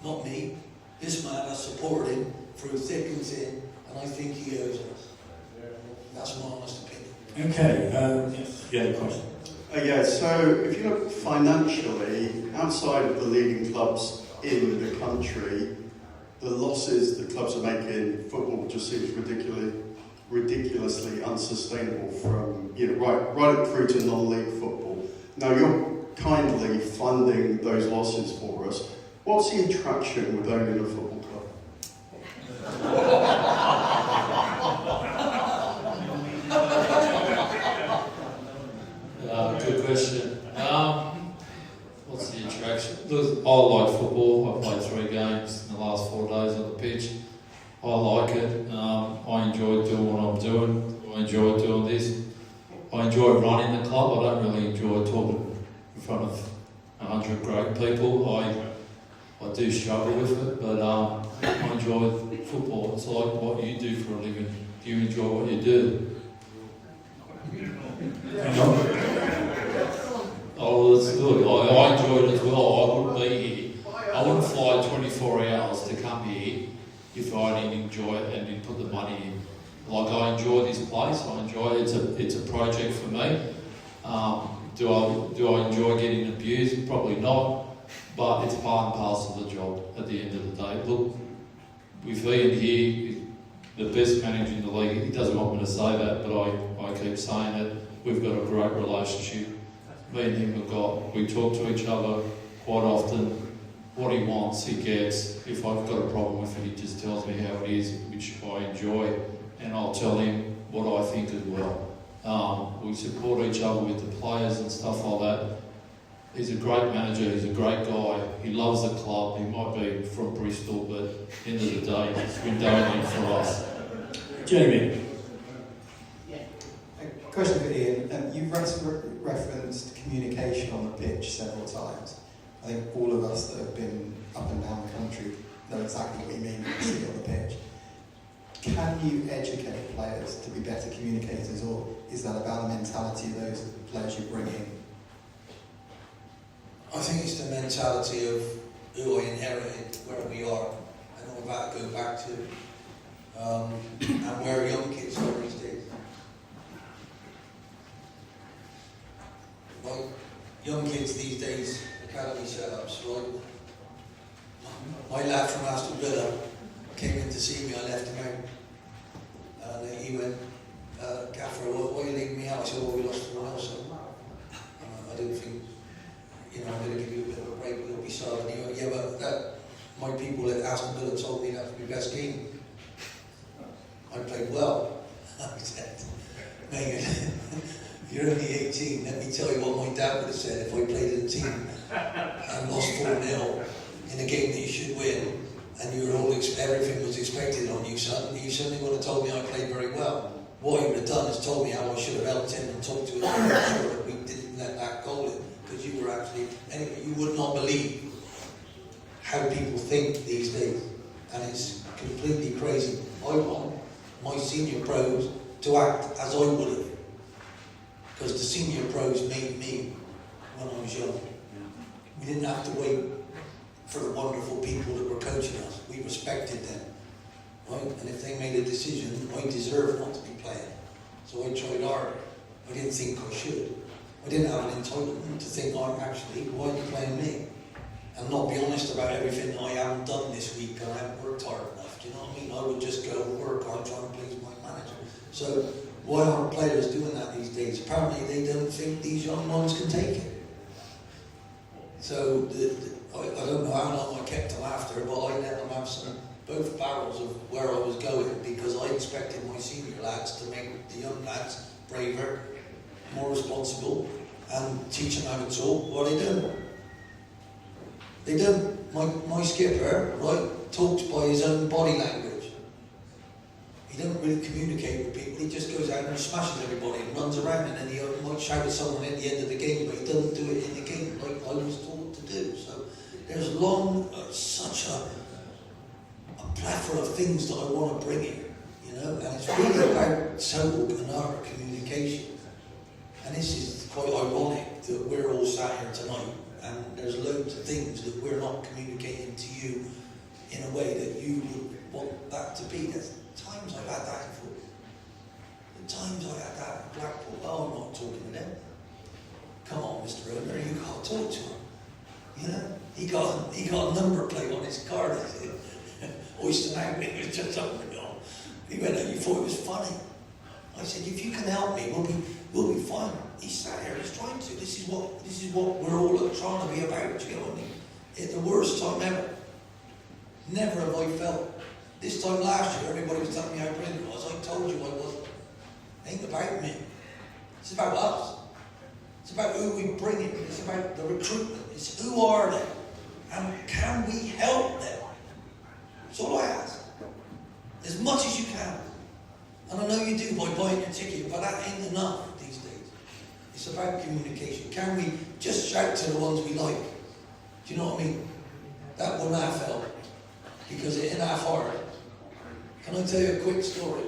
Speaker 8: not me. This man has supported him through thick and thin, and I think he owes us. That's my honest opinion.
Speaker 3: Okay, yes, you had a question.
Speaker 7: Yeah, so if you look financially, outside of the leading clubs in the country, the losses that clubs are making in football just seems ridiculously unsustainable from, right through to non-league football. Now you're kindly funding those losses for us. What's the attraction with owning a football club?
Speaker 2: Good question. What's the attraction? Look, I like football. I've played 3 games in the last 4 days on the pitch. I like it. I enjoy doing what I'm doing. I enjoy doing this. I enjoy running the club. I don't really enjoy talking in front of 100 great people. I do struggle with it, but I enjoy football. It's like what you do for a living. Do you enjoy what you do? Oh, look, I enjoy it as well. I wouldn't be here. I wouldn't fly 24 hours to come here if I didn't enjoy it and didn't put the money in. Like, I enjoy this place. I enjoy it. It's a project for me. Do I enjoy getting abused? Probably not. But it's part and parcel of the job at the end of the day. Look, with Ian here, the best manager in the league. He doesn't want me to say that, but I keep saying it. We've got a great relationship. Me and him we talk to each other quite often. What he wants, he gets. If I've got a problem with it, he just tells me how it is, which I enjoy, and I'll tell him what I think as well. We support each other with the players and stuff like that. He's a great manager, he's a great guy, he loves the club, he might be from Bristol, but at the end of the day, it's Swindonian for us.
Speaker 3: Jamie.
Speaker 19: A question for Ian. You've referenced communication on the pitch several times. I think all of us that have been up and down the country know exactly what you mean when you see it on the pitch. Can you educate players to be better communicators, or is that about the mentality of those players you bring in?
Speaker 8: I think it's the mentality of who I inherited, where we are, and all that go back to, and where young kids are these days. Like, young kids these days, academy setups, right? My lad from Aston Villa came in to see me, I left him out. And he went, Gaffer, why are you leaving me out? I said, well, we lost to Nelson. I didn't think, I'm going to give you a bit of a break, but it'll be sad. And he went, yeah, but my people at Aston Villa told me that was my best game. I played well. I said, Megan, you're only 18. Let me tell you what my dad would have said if I played in a team and lost 4-0 in a game that you should win, and you were everything was expected on you, son. You certainly would have told me I played very well. What he would have done is told me how I should have helped him and talked to him and made sure that we didn't let that goal in, because you were actually, anyway, you would not believe how people think these days, and it's completely crazy. I want my senior pros to act as I would have, because the senior pros made me when I was young. We didn't have to wait for the wonderful people that were coaching us. We respected them, right? And if they made a decision, I deserved not to be playing. So I tried harder. I didn't think I should. I didn't have an entitlement to think, actually, why are you playing me? And not be honest about everything that I haven't done this week and I haven't worked hard enough. Do you know what I mean? I would just go work hard trying to please my manager. So why aren't players doing that these days? Apparently they don't think these young ones can take it. So I don't know how long I kept them after, but I let them have both barrels of where I was going, because I expected my senior lads to make the young lads braver, more responsible, and teach them how to talk. Well, they don't. They don't. My skipper, right, talks by his own body language. He doesn't really communicate with people. He just goes out and smashes everybody and runs around, and then he might shout at someone at the end of the game, but he doesn't do it in the game like I was taught to do. So there's such a plethora of things that I want to bring in, and it's really about total and art communication. And this is quite ironic that we're all sat here tonight, and there's loads of things that we're not communicating to you in a way that you would want that to be. There's times I've had that in football. The times I had that in Blackpool, I'm not talking to them. Come on, Mr. Owner, you can't talk to him. He got a number plate on his car, or hoisting out. It was just unreal. He went out, you thought it was funny. I said, if you can help me, we'll be fine. He sat here, he's trying to. This is what we're all trying to be about, do you know what I mean? At the worst time ever. Never have I felt. This time last year, everybody was telling me how brilliant it was. I told you I wasn't. It ain't about me. It's about us. It's about who we bring in. It's about the recruitment. It's who are they? And can we help them? That's all I ask. As much as you can. And I know you do by buying your ticket, but that ain't enough these days. It's about communication. Can we just shout to the ones we like? Do you know what I mean? That wouldn't have helped. Because it ain't half hard. Can I tell you a quick story?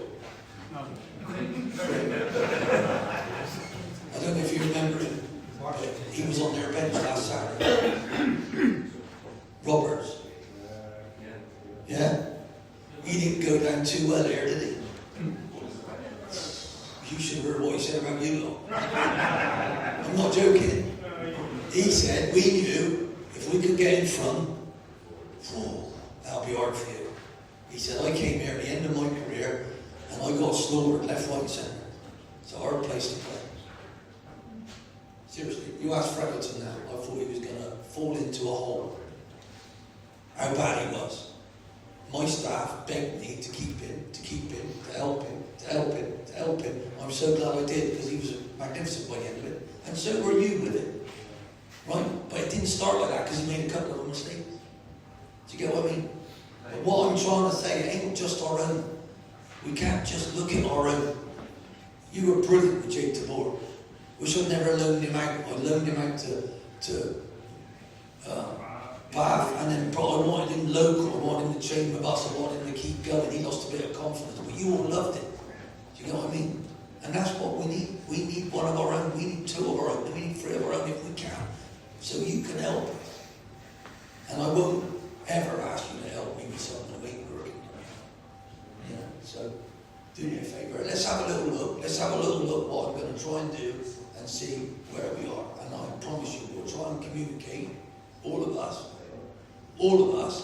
Speaker 4: No.
Speaker 8: I don't know if you remember him. He was on their bench last Saturday. Roberts. Yeah? He didn't go down too well there, did he? You should have heard what he said about you lot. I'm not joking. He said, we knew if we could get in front, that'll be hard for you. He said, I came here at the end of my career and I got slaughtered left, right, and centre. It's a hard place to play. Seriously, you ask Freverton now, I thought he was going to fall into a hole. How bad he was. My staff begged me to keep him, to help him, to help him, to help him. I'm so glad I did, because he was magnificent by the end of it. And so were you with it. Right? But it didn't start like that, because he made a couple of mistakes. Do you get what I mean? But what I'm trying to say, it ain't just our own. We can't just look at our own. You were brilliant with Jake Tabor. Wish I'd never loaned him out. I loaned him out to Bath, and then I wanted him local, I wanted him to train with us, I wanted him to keep going. He lost a bit of confidence, but you all loved it. Do you know what I mean? And that's what we need. We need one of our own, we need two of our own, we need three of our own if we can. So you can help us. And I won't ever ask you to help me with something that ain't working. You know, so do me a favour. Let's have a little look. Let's have a little look what I'm going to try and do and see where we are. And I promise you, we'll try and communicate, all of us,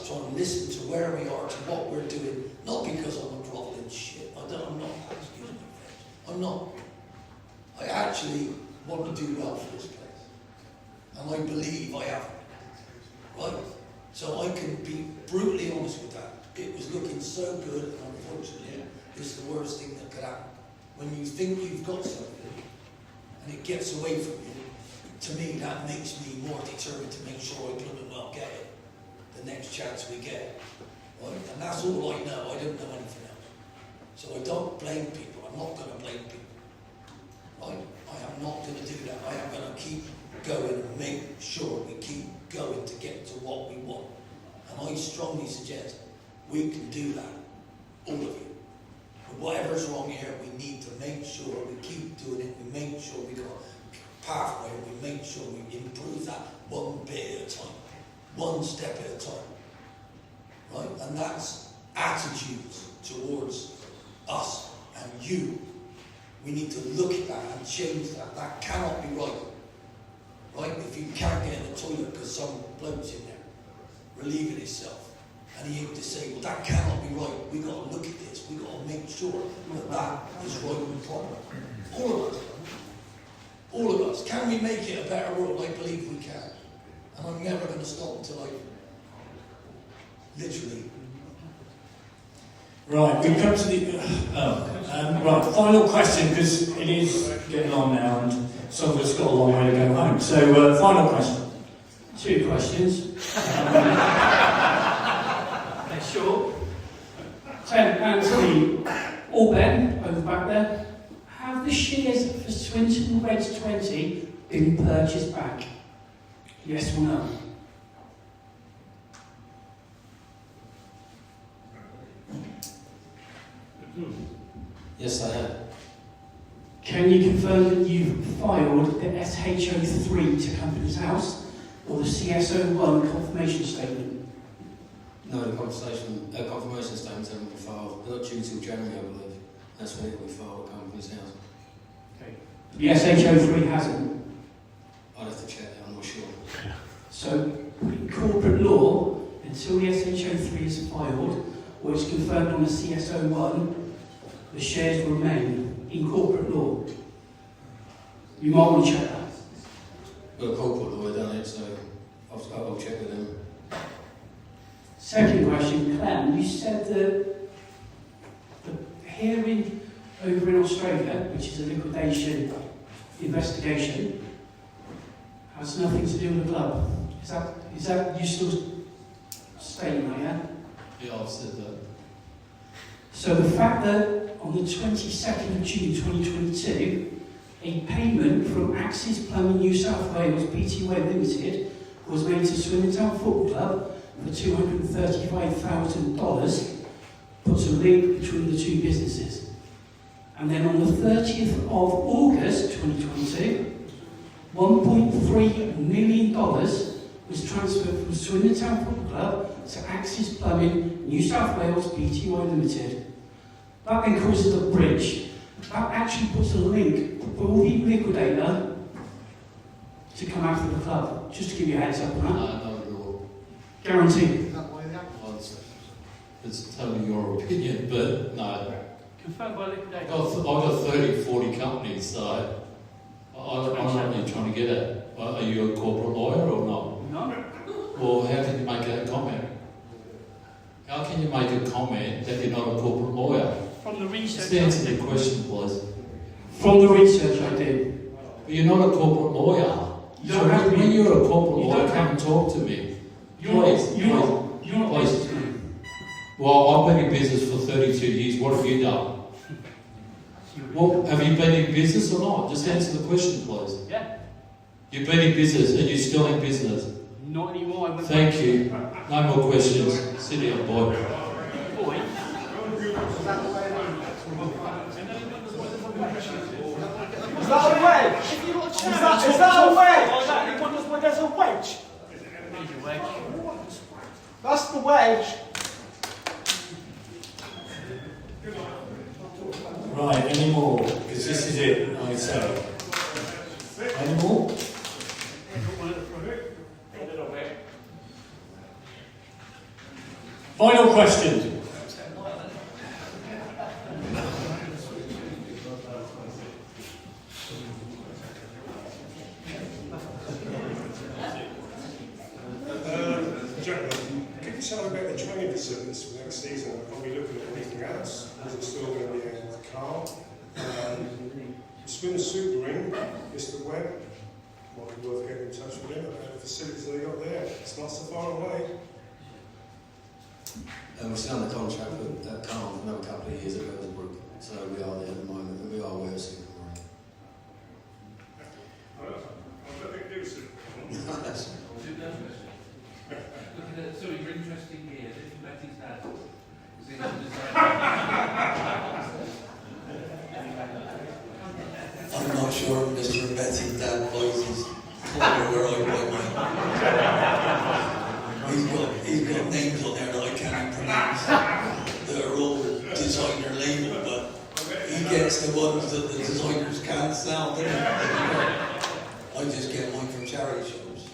Speaker 8: try and listen to where we are, to what we're doing, not because I'm a groveling shit. I'm not, excuse me, I'm not. I actually want to do well for this place. And I believe I have. Right? So I can be brutally honest with that. It was looking so good, and unfortunately, it's the worst thing that could happen. When you think you've got something, and it gets away from you, to me, that makes me more determined to make sure I blooming well get it. The next chance we get. Right? And that's all I know. I don't know anything else. So I don't blame people. I'm not going to blame people. Right? I am not going to do that. I am going to keep going and make sure we keep going to get to what we want. And I strongly suggest we can do that. All of you. But whatever's wrong here, we need to make sure we keep doing it. We make sure we got a pathway. We make sure we improve that one bit at a time. One step at a time. Right? And that's attitudes towards us and you. We need to look at that and change that. That cannot be right. Right? If you can't get in the toilet because some bloke's in there relieving himself and he ain't disabled, that cannot be right. We've got to look at this. We've got to make sure that that is right and proper. All of us. All of us. Can we make it a better world? I believe we can. And I'm never going to stop until I literally.
Speaker 3: Right, we've come to the right, final question, because it is getting on now and some of us got a long way to go home. So, final question.
Speaker 4: Two questions. They're short. Ted, Anthony, or Ben, over back there, have the shares for Swindon Reds 20 been purchased back? Yes or no?
Speaker 14: Yes, I have.
Speaker 4: Can you confirm that you've filed the SHO3 to Company's House or the CSO1 confirmation statement?
Speaker 14: No, the confirmation statements haven't been filed. They're not due till January, I believe. That's when it will be filed at Company's House.
Speaker 4: Okay. The SHO3 hasn't?
Speaker 14: I'd have to check that, I'm not sure.
Speaker 4: So, in corporate law, until the SHO3 is filed,
Speaker 19: or it's confirmed on the CSO1, the shares remain in corporate law. You might want to check that.
Speaker 14: Well, corporate lawyer done it, so I'll check with them.
Speaker 19: Second question, Clem, you said that the hearing over in Australia, which is a liquidation investigation, has nothing to do with the club. Is that you still stating that, yeah?
Speaker 2: Yeah, I've said that.
Speaker 19: So the fact that on the 22nd of June 2022, a payment from Axis Plumbing New South Wales Pty Limited was made to Swindon Town Football Club for $235,000, puts a link between the two businesses. And then on the 30th of August 2022, $1.3 million was transferred from Swindon Town Football Club to Axis Plumbing New South Wales Pty Limited. That then causes a bridge. That actually puts a link for all the liquidator to come after the club. Just to give you a heads up on that.
Speaker 2: No, not at all.
Speaker 19: Guaranteed.
Speaker 2: Well, it's totally your opinion, but no.
Speaker 4: Confirmed by liquidator.
Speaker 2: I've got 30, 40 companies, so I don't know what you're trying to get at. Are you a corporate lawyer or not?
Speaker 4: No.
Speaker 2: Well, how can you make that comment? How can you make a comment that you're not a corporate lawyer?
Speaker 4: From the research.
Speaker 2: Just answer the question, please.
Speaker 19: From the research I did.
Speaker 2: But you're not a corporate lawyer.
Speaker 19: You
Speaker 2: So
Speaker 19: don't have to
Speaker 2: when
Speaker 19: be.
Speaker 2: you're a corporate
Speaker 19: You
Speaker 2: lawyer,
Speaker 19: don't
Speaker 2: come
Speaker 19: have
Speaker 2: and talk to me.
Speaker 19: You're
Speaker 2: Please,
Speaker 19: not
Speaker 2: please.
Speaker 19: business.
Speaker 2: Well, I've been in business for 32 years. What have you done? Well, have you been in business or not? Just answer the question, please.
Speaker 4: Yeah.
Speaker 2: You've been in business and you're still in business.
Speaker 4: Not anymore.
Speaker 2: Thank you. No more questions. Sit down, boy.
Speaker 4: Boy.
Speaker 18: Is that a wedge? Is that a wedge? When there's a wedge? That's the wedge.
Speaker 3: Right, any more? Because this is it, I say. Any more? Final question.
Speaker 9: Gentlemen, can you tell me about the training facilities for next season? Are we looking at anything else? Is it still going to be a car? Swindon Super Ring, Mr. Webb, might be worth getting in touch with him about the facilities they got there. It's not so far away.
Speaker 14: We're still under contract with Calm for another couple of years at Wellsbrook, so we are there at the moment, and we are aware of Super Ring.
Speaker 11: Sorry, you're interesting here. This is Betty's dad.
Speaker 8: I'm not sure Mr. and Betty's dad buys his clothes where I buy mine. He's got names on there that I can't pronounce that are all designer label, but he gets the ones that the designers can't sell, doesn't he? I just get mine from charity shops.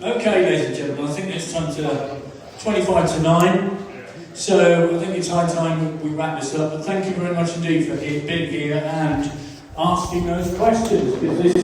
Speaker 3: Okay, ladies and gentlemen, I think it's time to 25 to 9. So I think it's high time we wrap this up. But thank you very much indeed for being here and asking those questions. Because this